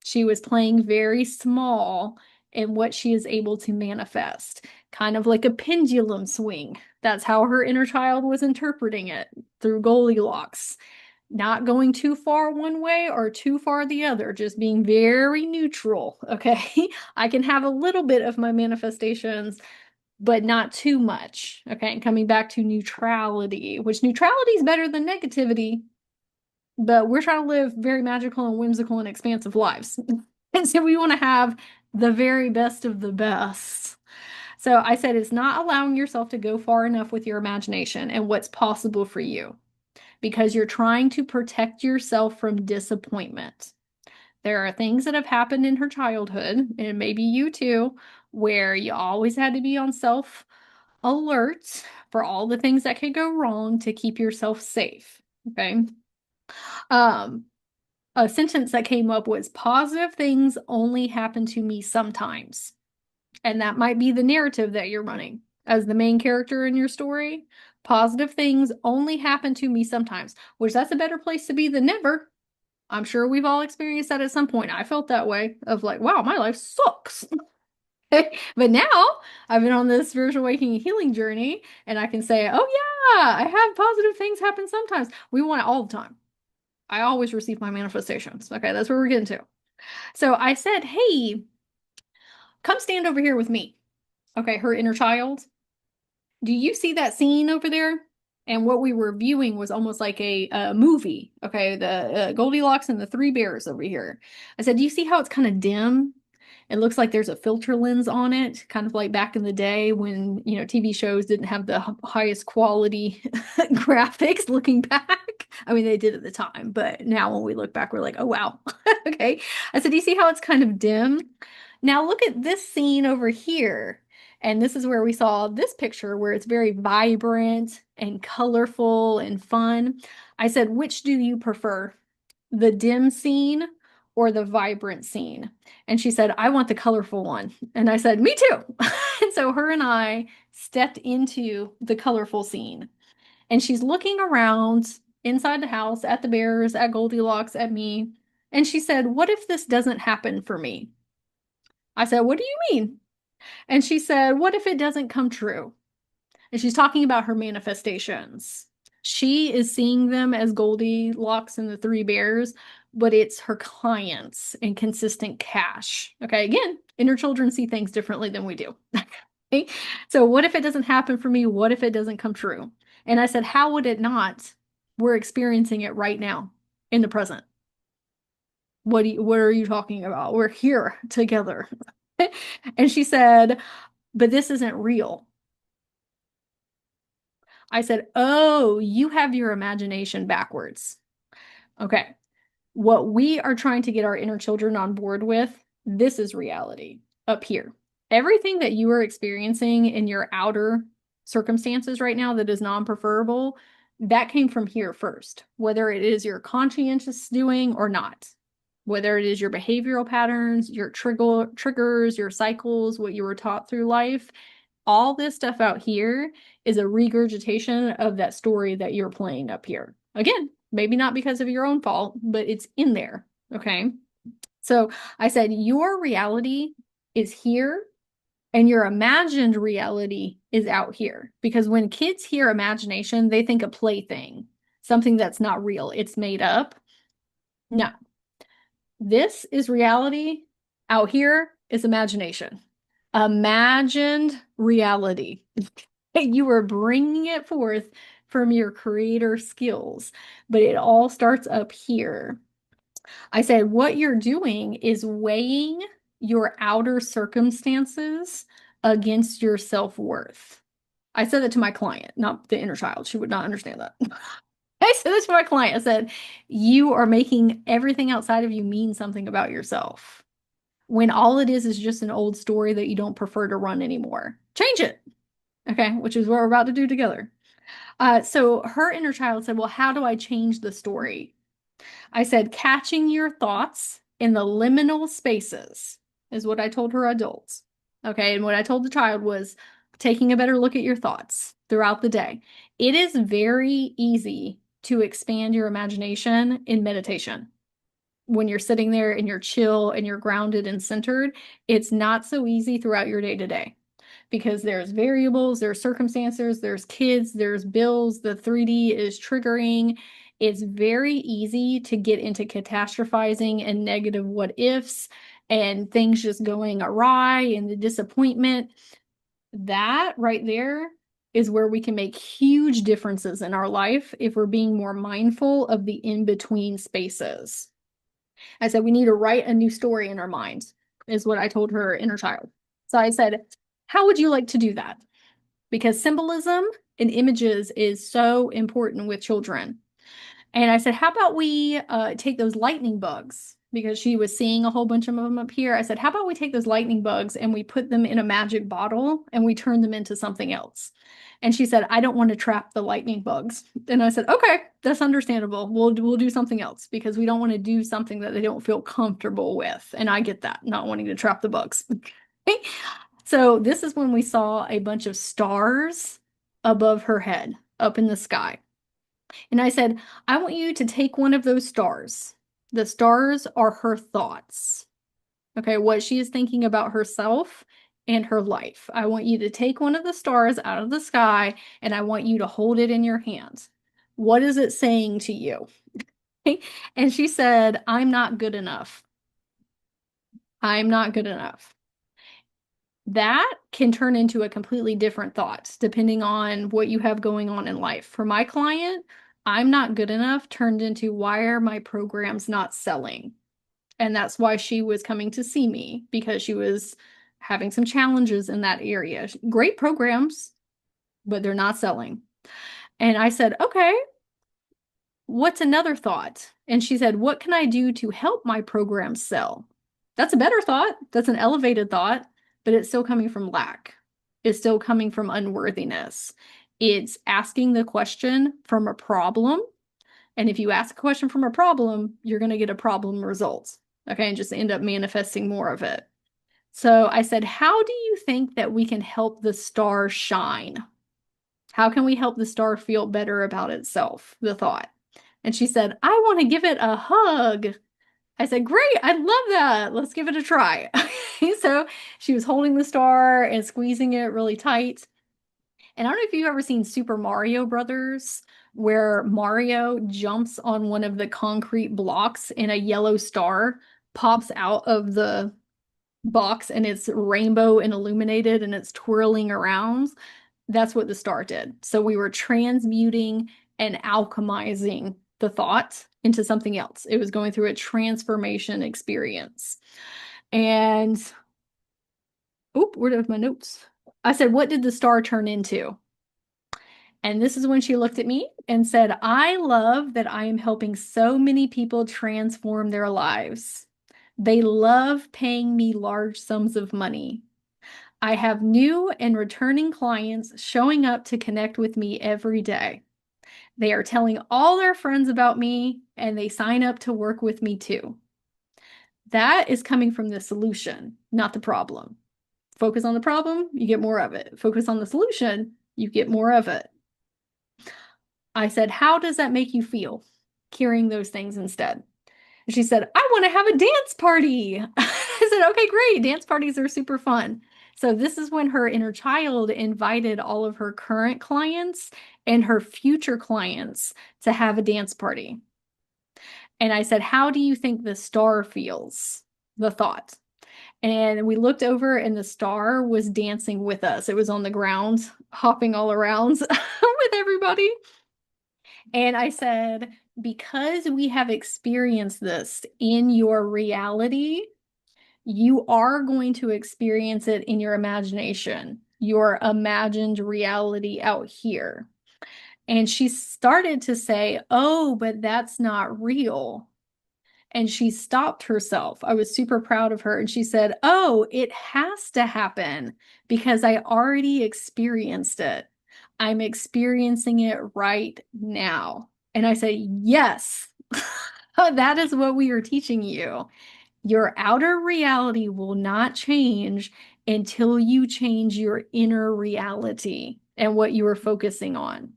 She was playing very small in what she is able to manifest, kind of like a pendulum swing. That's how her inner child was interpreting it through Goldilocks. Not going too far one way or too far the other, just being very neutral. Okay. I can have a little bit of my manifestations, but not too much. Okay. And coming back to neutrality, which neutrality is better than negativity, but we're trying to live very magical and whimsical and expansive lives. And so we want to have the very best of the best. So I said it's not allowing yourself to go far enough with your imagination and what's possible for you, because you're trying to protect yourself from disappointment. There are things that have happened in her childhood, and maybe you too, where you always had to be on self alert for all the things that could go wrong to keep yourself safe. Okay. Um, a sentence that came up was positive things only happen to me sometimes. And that might be the narrative that you're running as the main character in your story. Positive things only happen to me sometimes, which that's a better place to be than never. I'm sure we've all experienced that at some point. I felt that way of like, wow, my life sucks. But now I've been on this spiritual awakening healing journey, and I can say, oh, yeah, I have positive things happen sometimes. We want it all the time. I always receive my manifestations. Okay, that's where we're getting to. So I said, hey, come stand over here with me. Okay, her inner child. Do you see that scene over there? And what we were viewing was almost like a movie. Okay, the Goldilocks and the Three Bears over here. I said, do you see how it's kind of dim? It looks like there's a filter lens on it, kind of like back in the day when, TV shows didn't have the highest quality graphics looking back. I mean, they did at the time, but now when we look back, we're like, oh, wow. Okay. I said, do you see how it's kind of dim? Now look at this scene over here. And this is where we saw this picture where it's very vibrant and colorful and fun. I said, which do you prefer? The dim scene or the vibrant scene? And she said, I want the colorful one. And I said, me too. And so her and I stepped into the colorful scene. And she's looking around inside the house at the bears, at Goldilocks, at me. And she said, what if this doesn't happen for me? I said, what do you mean? And she said, what if it doesn't come true? And she's talking about her manifestations. She is seeing them as Goldilocks and the Three Bears, but it's her clients and consistent cash. Okay, again, inner children see things differently than we do. Okay? So what if it doesn't happen for me? What if it doesn't come true? And I said, how would it not? We're experiencing it right now in the present. What are you talking about? We're here together. And she said, but this isn't real. I said, oh, you have your imagination backwards. Okay. What we are trying to get our inner children on board with, this is reality up here. Everything that you are experiencing in your outer circumstances right now that is non-preferable, that came from here first, whether it is your conscientious doing or not, whether it is your behavioral patterns, your triggers, your cycles, what you were taught through life. All this stuff out here is a regurgitation of that story that you're playing up here. Again, maybe not because of your own fault, but it's in there. Okay. So I said, your reality is here and your imagined reality is out here. Because when kids hear imagination, they think a plaything, something that's not real. It's made up. No, this is reality. Out here is imagination. Imagined reality. You are bringing it forth from your creator skills, but it all starts up here. I said, what you're doing is weighing your outer circumstances against your self-worth. I said that to my client, not the inner child. She would not understand that. I said this to my client. I said, you are making everything outside of you mean something about yourself when all it is just an old story that you don't prefer to run anymore. Change it. Okay, which is what we're about to do together. So her inner child said, well, how do I change the story? I said, catching your thoughts in the liminal spaces is what I told her adults. Okay, and what I told the child was taking a better look at your thoughts throughout the day. It is very easy to expand your imagination in meditation. When you're sitting there and you're chill and you're grounded and centered, it's not so easy throughout your day to day because there's variables, there's circumstances, there's kids, there's bills, the 3D is triggering. It's very easy to get into catastrophizing and negative what ifs and things just going awry and the disappointment. That right there is where we can make huge differences in our life if we're being more mindful of the in-between spaces. I said, we need to write a new story in our minds, is what I told her inner child. So I said, how would you like to do that? Because symbolism and images is so important with children. And I said, how about we take those lightning bugs? Because she was seeing a whole bunch of them up here. I said, how about we take those lightning bugs and we put them in a magic bottle and we turn them into something else? And she said, I don't want to trap the lightning bugs. And I said, okay, that's understandable. We'll do something else because we don't want to do something that they don't feel comfortable with. And I get that, not wanting to trap the bugs. So this is when we saw a bunch of stars above her head. up in the sky. And I said, I want you to take one of those stars. The stars are her thoughts. Okay, what she is thinking about herself and her life. I want you to take one of the stars out of the sky and I want you to hold it in your hands. What is it saying to you? And she said, I'm not good enough. I'm not good enough. That can turn into a completely different thought depending on what you have going on in life. For my client, I'm not good enough turned into why are my programs not selling? And that's why she was coming to see me because she was having some challenges in that area. Great programs, but they're not selling. And I said, okay, what's another thought? And she said, what can I do to help my program sell? That's a better thought. That's an elevated thought, but it's still coming from lack. It's still coming from unworthiness. It's asking the question from a problem. And if you ask a question from a problem, you're going to get a problem result. Okay, and just end up manifesting more of it. So I said, how do you think that we can help the star shine? How can we help the star feel better about itself? The thought. And she said, I want to give it a hug. I said, great, I love that. Let's give it a try. So she was holding the star and squeezing it really tight. And I don't know if you've ever seen Super Mario Brothers, where Mario jumps on one of the concrete blocks and a yellow star pops out of the box and it's rainbow and illuminated and it's twirling around. That's what the star did. So we were transmuting and alchemizing the thought into something else. It was going through a transformation experience. And, oop, where did my notes? I said, what did the star turn into? And this is when she looked at me and said, I love that I am helping so many people transform their lives. They love paying me large sums of money. I have new and returning clients showing up to connect with me every day. They are telling all their friends about me and they sign up to work with me too. That is coming from the solution, not the problem. Focus on the problem, you get more of it. Focus on the solution, you get more of it. I said, how does that make you feel? Carrying those things instead. And she said, I want to have a dance party. I said, okay, great. Dance parties are super fun. So this is when her inner child invited all of her current clients and her future clients to have a dance party. And I said, how do you think the star feels? The thought. And we looked over and the star was dancing with us. It was on the ground, hopping all around with everybody. And I said, because we have experienced this in your reality, you are going to experience it in your imagination, your imagined reality out here. And she started to say, oh, but that's not real. And she stopped herself. I was super proud of her. And she said, oh, it has to happen because I already experienced it. I'm experiencing it right now. And I said, yes, that is what we are teaching you. Your outer reality will not change until you change your inner reality and what you are focusing on.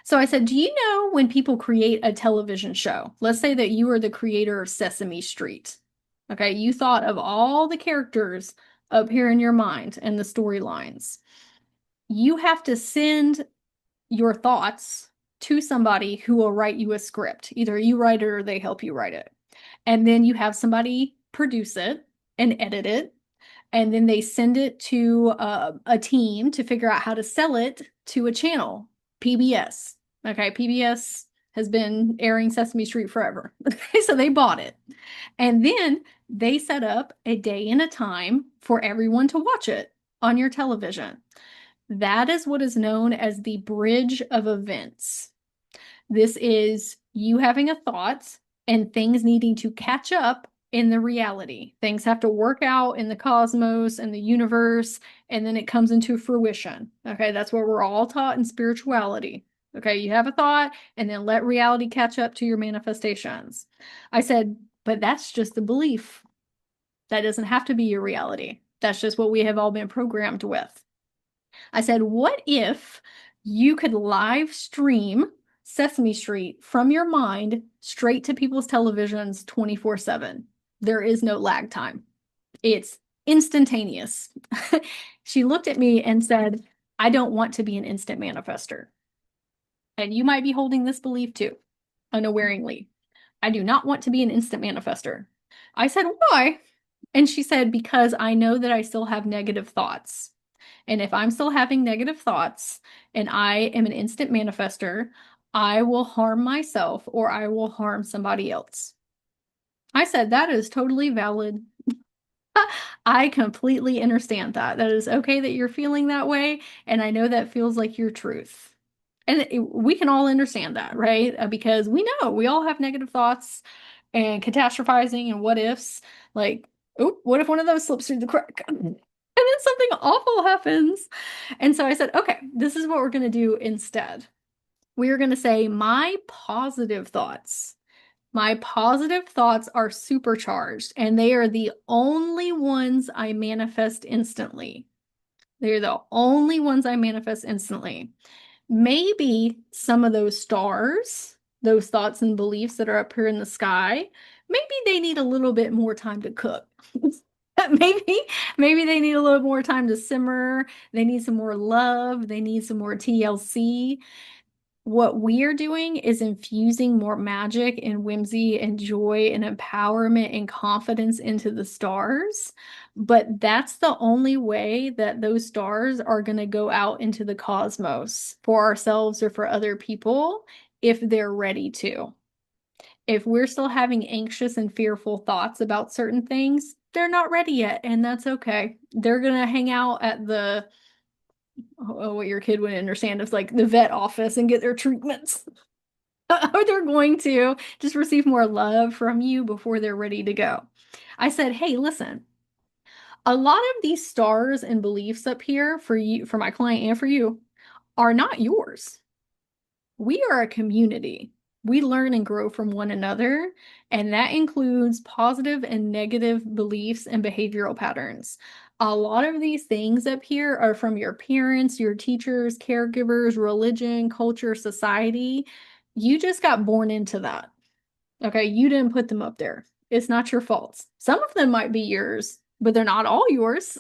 So I said, do you know when people create a television show? Let's say that you are the creator of Sesame Street. Okay, you thought of all the characters up here in your mind and the storylines. You have to send your thoughts to somebody who will write you a script. Either you write it or they help you write it. And then you have somebody produce it and edit it. And then they send it to a team to figure out how to sell it to a channel, PBS. Okay, PBS has been airing Sesame Street forever. So they bought it. And then they set up a day and a time for everyone to watch it on your television. That is what is known as the bridge of events. This is you having a thought and things needing to catch up in the reality. Things have to work out in the cosmos and the universe, and then it comes into fruition. Okay, that's what we're all taught in spirituality. Okay, you have a thought, and then let reality catch up to your manifestations. I said, but that's just the belief. That doesn't have to be your reality. That's just what we have all been programmed with. I said, what if You could live stream Sesame Street from your mind straight to people's televisions 24/7. There is no lag time. It's instantaneous. She looked at me and said, I don't want to be an instant manifester. And you might be holding this belief too, unawareingly. I do not want to be an instant manifester. I said, why? And she said, because I know that I still have negative thoughts. And if I'm still having negative thoughts and I am an instant manifester, I will harm myself or I will harm somebody else. I said, that is totally valid. I completely understand that. That is okay that you're feeling that way. And I know that feels like your truth. And we can all understand that, right? Because we know we all have negative thoughts and catastrophizing and what ifs. Like, oh, what if one of those slips through the crack? And then something awful happens. And so I said, okay, this is what we're going to do instead. We are going to say, my positive thoughts. My positive thoughts are supercharged, and they are the only ones I manifest instantly. They're the only ones I manifest instantly. Maybe some of those stars, those thoughts and beliefs that are up here in the sky, maybe they need a little bit more time to cook. maybe, maybe they need a little more time to simmer. They need some more love. They need some more TLC. What we're doing is infusing more magic and whimsy and joy and empowerment and confidence into the stars. But that's the only way that those stars are going to go out into the cosmos for ourselves or for other people if they're ready to. If we're still having anxious and fearful thoughts about certain things, they're not ready yet, and that's okay. They're going to hang out at the what your kid would understand is like the vet office and get their treatments. Or they're going to just receive more love from you before they're ready to go. I said, hey, listen, a lot of these stars and beliefs up here for you, for my client and for you, are not yours. We are a community. We learn and grow from one another, and that includes positive and negative beliefs and behavioral patterns. A lot of these things up here are from your parents, your teachers, caregivers, religion, culture, society. You just got born into that. Okay, you didn't put them up there. It's not your fault. Some of them might be yours, but they're not all yours.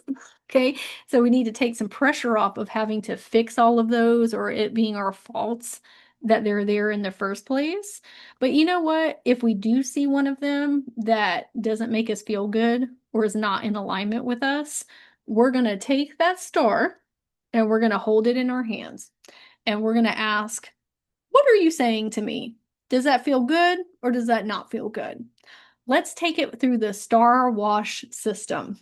Okay, so we need to take some pressure off of having to fix all of those or it being our faults that they're there in the first place. But you know what? If we do see one of them that doesn't make us feel good or is not in alignment with us, we're going to take that star and we're going to hold it in our hands and we're going to ask, what are you saying to me? Does that feel good or does that not feel good? Let's take it through the star wash system.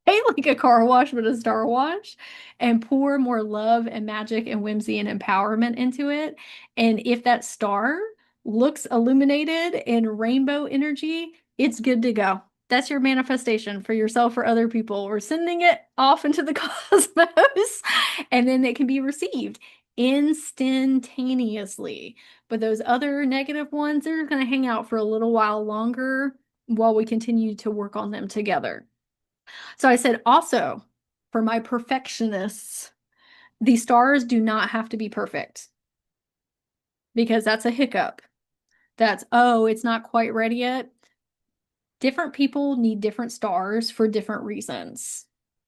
Okay, like a car wash, but a star wash, and pour more love and magic and whimsy and empowerment into it. And if that star looks illuminated in rainbow energy, it's good to go. That's your manifestation for yourself or other people. We're sending it off into the cosmos, and then it can be received instantaneously. But those other negative ones, they're going to hang out for a little while longer while we continue to work on them together. So I said, also, for my perfectionists, the stars do not have to be perfect because that's a hiccup. That's, oh, it's not quite ready yet. Different people need different stars for different reasons.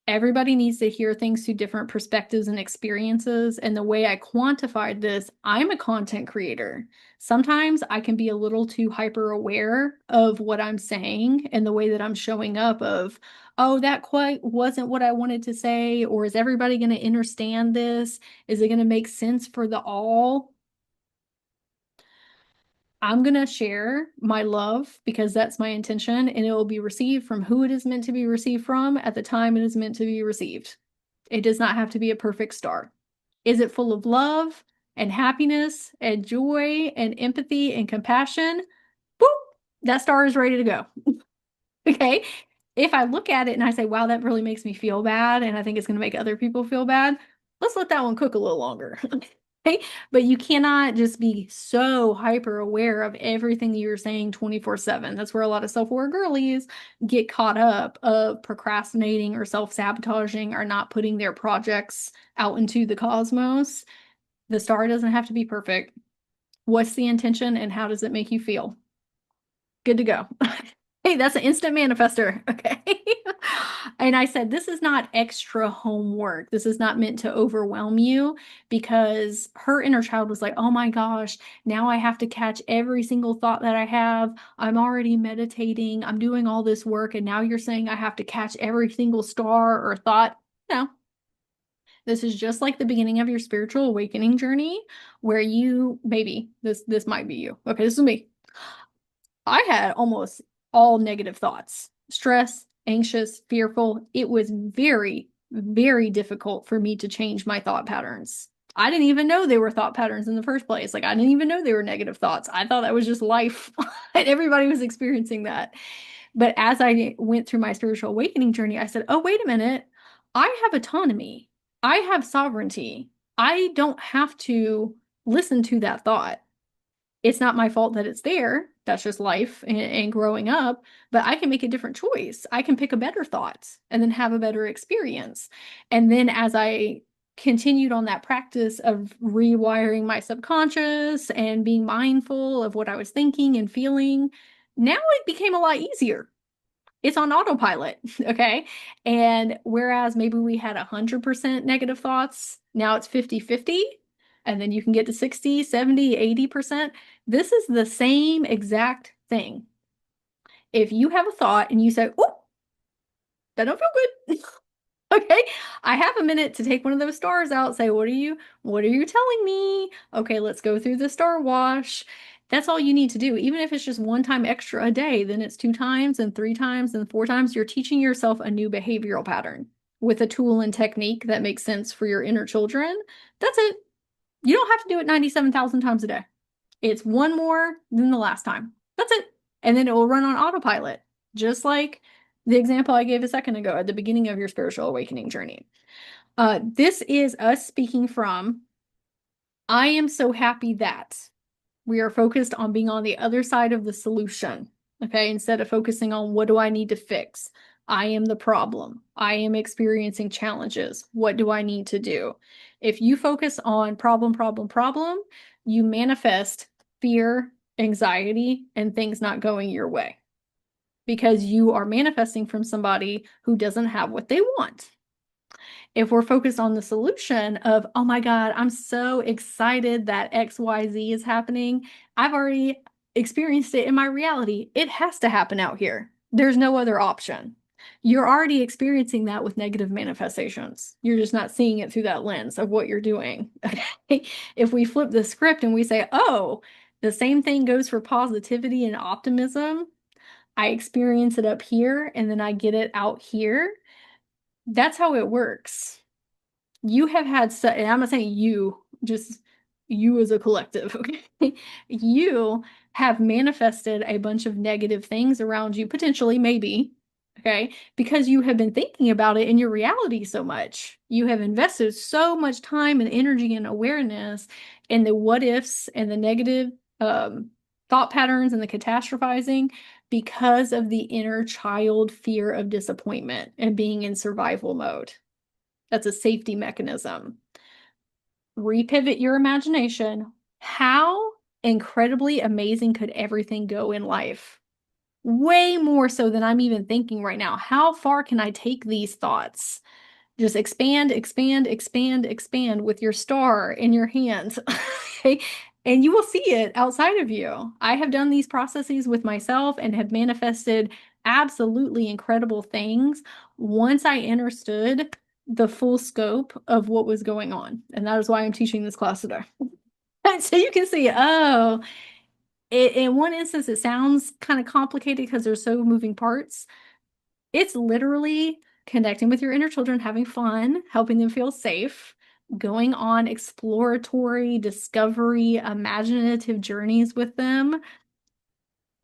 Everybody needs to hear things through different perspectives and experiences. And the way I quantified this, I'm a content creator. Sometimes I can be a little too hyper aware of what I'm saying and the way that I'm showing up of, oh, that quite wasn't what I wanted to say, or is everybody going to understand this? Is it going to make sense for the all? I'm going to share my love because that's my intention, and it will be received from who it is meant to be received from at the time it is meant to be received. It does not have to be a perfect star. Is it full of love and happiness and joy and empathy and compassion? Boop, that star is ready to go. Okay. If I look at it and I say, wow, that really makes me feel bad, and I think it's going to make other people feel bad, let's let that one cook a little longer. Okay. But you cannot just be so hyper aware of everything you're saying 24/7. That's where a lot of self-aware girlies get caught up of procrastinating or self-sabotaging or not putting their projects out into the cosmos. The star doesn't have to be perfect. What's the intention and how does it make you feel? Good to go. Hey, that's an instant manifester. Okay. And I said, this is not extra homework. This is not meant to overwhelm you because her inner child was like, oh my gosh, now I have to catch every single thought that I have. I'm already meditating. I'm doing all this work. And now you're saying I have to catch every single star or thought. No, this is just like the beginning of your spiritual awakening journey where you, maybe this might be you. Okay, this is me. I had almost all negative thoughts, stress, anxious, fearful. It was very, very difficult for me to change my thought patterns. I didn't even know they were thought patterns in the first place. Like, I didn't even know they were negative thoughts. I thought that was just life, and everybody was experiencing that. But as I went through my spiritual awakening journey, I said, oh, wait a minute. I have autonomy, I have sovereignty. I don't have to listen to that thought. It's not my fault that it's there. That's just life and growing up. But I can make a different choice. I can pick a better thought and then have a better experience. And then as I continued on that practice of rewiring my subconscious and being mindful of what I was thinking and feeling, now it became a lot easier. It's on autopilot. Okay. And whereas maybe we had 100% negative thoughts, now it's 50-50, and then you can get to 60, 70, 80%. This is the same exact thing. If you have a thought and you say, oh, that don't feel good. Okay, I have a minute to take one of those stars out, say, what are you telling me? Okay, let's go through the star wash. That's all you need to do. Even if it's just one time extra a day, then it's 2 times and 3 times and 4 times. You're teaching yourself a new behavioral pattern with a tool and technique that makes sense for your inner children. That's it. You don't have to do it 97,000 times a day. It's one more than the last time. That's it. And then it will run on autopilot, just like the example I gave a second ago at the beginning of your spiritual awakening journey. This is us speaking from, I am so happy that we are focused on being on the other side of the solution. Okay, instead of focusing on what do I need to fix? I am the problem. I am experiencing challenges. What do I need to do? If you focus on problem, problem, problem, you manifest fear, anxiety, and things not going your way because you are manifesting from somebody who doesn't have what they want. If we're focused on the solution of, oh my God, I'm so excited that XYZ is happening. I've already experienced it in my reality. It has to happen out here. There's no other option. You're already experiencing that with negative manifestations. You're just not seeing it through that lens of what you're doing. Okay. If we flip the script and we say, oh, the same thing goes for positivity and optimism. I experience it up here and then I get it out here. That's how it works. You have had, and I'm not saying you, just you as a collective, okay? You have manifested a bunch of negative things around you, potentially, maybe, okay? Because you have been thinking about it in your reality so much. You have invested so much time and energy and awareness in the what ifs and the negative thought patterns and the catastrophizing because of the inner child fear of disappointment and being in survival mode. That's a safety mechanism. Repivot your imagination. How incredibly amazing could everything go in life? Way more so than I'm even thinking right now. How far can I take these thoughts? Just expand, expand, expand, expand with your star in your hands. Okay? And you will see it outside of you. I have done these processes with myself and have manifested absolutely incredible things once I understood the full scope of what was going on. And that is why I'm teaching this class today. So you can see, oh, in one instance, it sounds kind of complicated because there's so moving parts. It's literally connecting with your inner children, having fun, helping them feel safe, going on exploratory, discovery, imaginative journeys with them.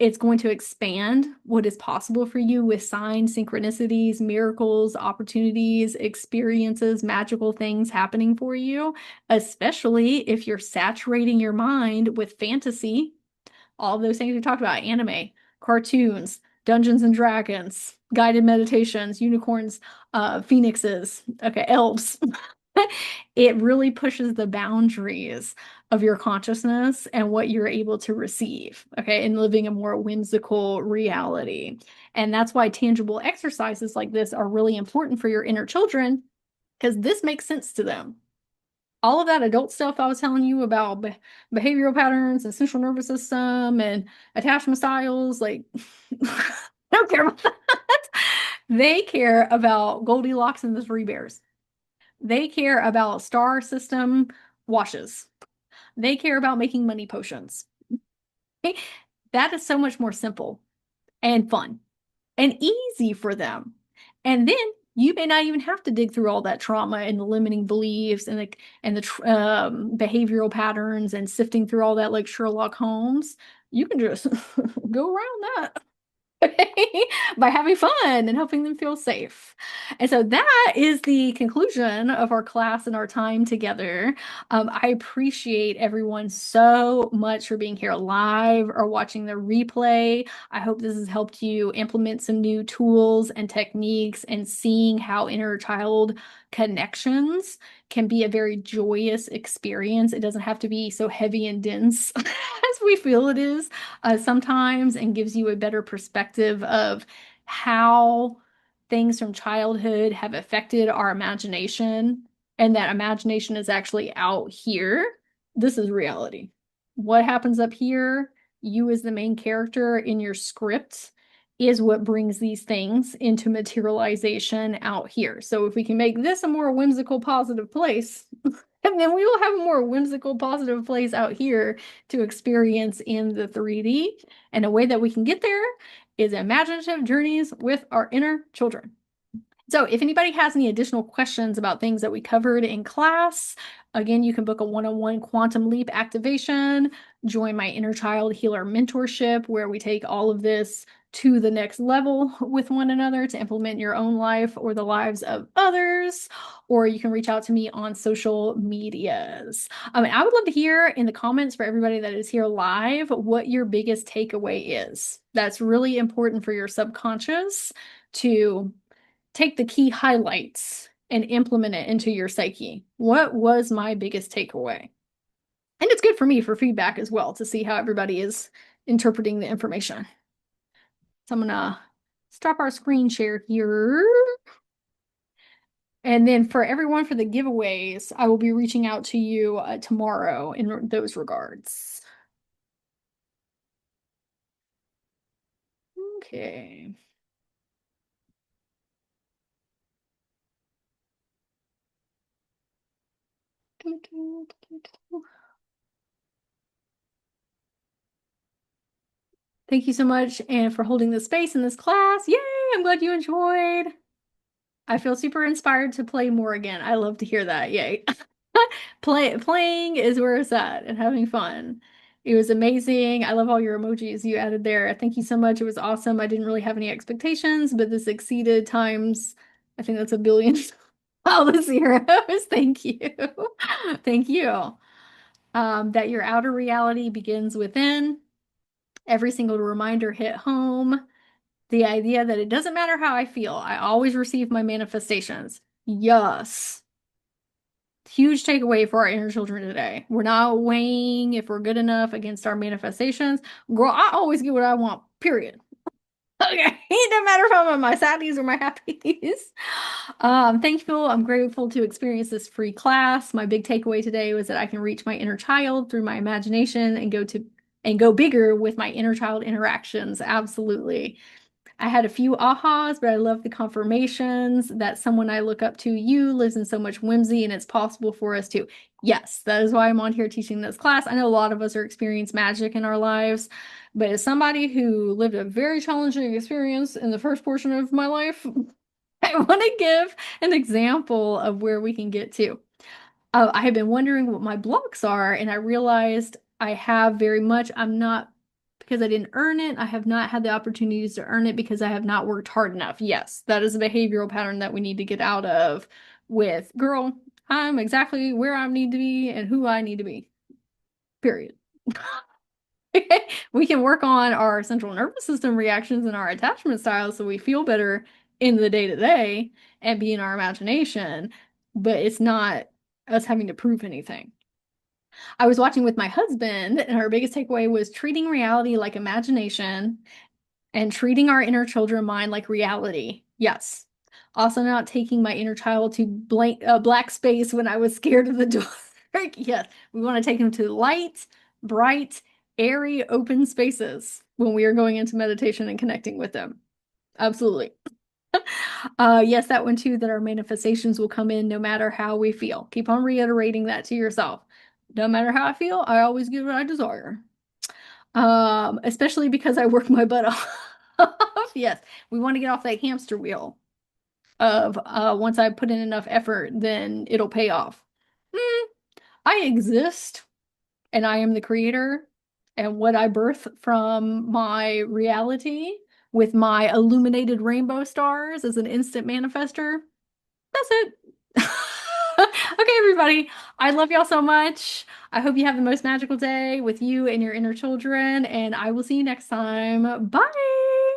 It's going to expand what is possible for you with signs, synchronicities, miracles, opportunities, experiences, magical things happening for you, especially if you're saturating your mind with fantasy, all those things we talked about, anime, cartoons, Dungeons and Dragons, guided meditations, unicorns, phoenixes, okay, elves. It really pushes the boundaries of your consciousness and what you're able to receive, okay, and living a more whimsical reality. And that's why tangible exercises like this are really important for your inner children, because this makes sense to them. All of that adult stuff I was telling you about behavioral patterns and central nervous system and attachment styles, like, I don't care about that. They care about Goldilocks and the Three Bears. They care about star system washes. They care about making money potions. Okay? That is so much more simple and fun and easy for them. And then you may not even have to dig through all that trauma and the limiting beliefs and the behavioral patterns and sifting through all that like Sherlock Holmes. You can just go around that. By having fun and helping them feel safe. And so that is the conclusion of our class and our time together. I appreciate everyone so much for being here live or watching the replay. I hope this has helped you implement some new tools and techniques and seeing how inner child connections can be a very joyous experience. It doesn't have to be so heavy and dense as we feel it is sometimes, and gives you a better perspective of how things from childhood have affected our imagination, and that imagination is actually out here. This is reality. What happens up here, you as the main character in your script, is what brings these things into materialization out here. So if we can make this a more whimsical, positive place, and then we will have a more whimsical, positive place out here to experience in the 3D. And a way that we can get there is imaginative journeys with our inner children. So if anybody has any additional questions about things that we covered in class, again, you can book a one-on-one quantum leap activation, join my inner child healer mentorship, where we take all of this to the next level with one another to implement your own life or the lives of others, or you can reach out to me on social medias. And I would love to hear in the comments for everybody that is here live what your biggest takeaway is. That's really important for your subconscious to take the key highlights and implement it into your psyche. What was my biggest takeaway? And it's good for me for feedback as well to see how everybody is interpreting the information. So I'm gonna stop our screen share here. And then for everyone for the giveaways, I will be reaching out to you tomorrow in those regards. Okay. Thank you so much and for holding the space in this class. Yay! I'm glad you enjoyed. I feel super inspired to play more again. I love to hear that. Yay. Playing is where it's at and having fun. It was amazing. I love all your emojis you added there. Thank you so much. It was awesome. I didn't really have any expectations, but this exceeded times, I think that's a billion. All the zeros. Thank you. Thank you. That your outer reality begins within. Every single reminder hit home. The idea that it doesn't matter how I feel, I always receive my manifestations. Yes. Huge takeaway for our inner children today. We're not weighing if we're good enough against our manifestations. Girl, I always get what I want, period. Okay. It doesn't matter if I'm on my saddies or my happies. Thankful. I'm grateful to experience this free class. My big takeaway today was that I can reach my inner child through my imagination and go bigger with my inner child interactions. Absolutely. I had a few ahas, but I love the confirmations that someone I look up to, you, lives in so much whimsy, and it's possible for us to. Yes, that is why I'm on here teaching this class. I know a lot of us are experiencing magic in our lives, but as somebody who lived a very challenging experience in the first portion of my life, I want to give an example of where we can get to. I have been wondering what my blocks are, and I realized I have very much, I'm not, because I didn't earn it, I have not had the opportunities to earn it because I have not worked hard enough. Yes, that is a behavioral pattern that we need to get out of with, girl, I'm exactly where I need to be and who I need to be. Period. We can work on our central nervous system reactions and our attachment styles so we feel better in the day to day and be in our imagination. but it's not us having to prove anything. I was watching with my husband, and our biggest takeaway was treating reality like imagination and treating our inner children mind like reality. Yes. Also, not taking my inner child to black space when I was scared of the dark. Yes, we want to take him to light, bright, airy, open spaces when we are going into meditation and connecting with them. Absolutely. Yes, that one too, that our manifestations will come in no matter how we feel. Keep on reiterating that to yourself. No matter how I feel, I always get what I desire. Especially because I work my butt off. Yes, we want to get off that hamster wheel of once I put in enough effort, then it'll pay off. Mm, I exist and I am the creator, and what I birth from my reality with my illuminated rainbow stars as an instant manifester. That's it. Okay, everybody. I love y'all so much. I hope you have the most magical day with you and your inner children, and I will see you next time. Bye.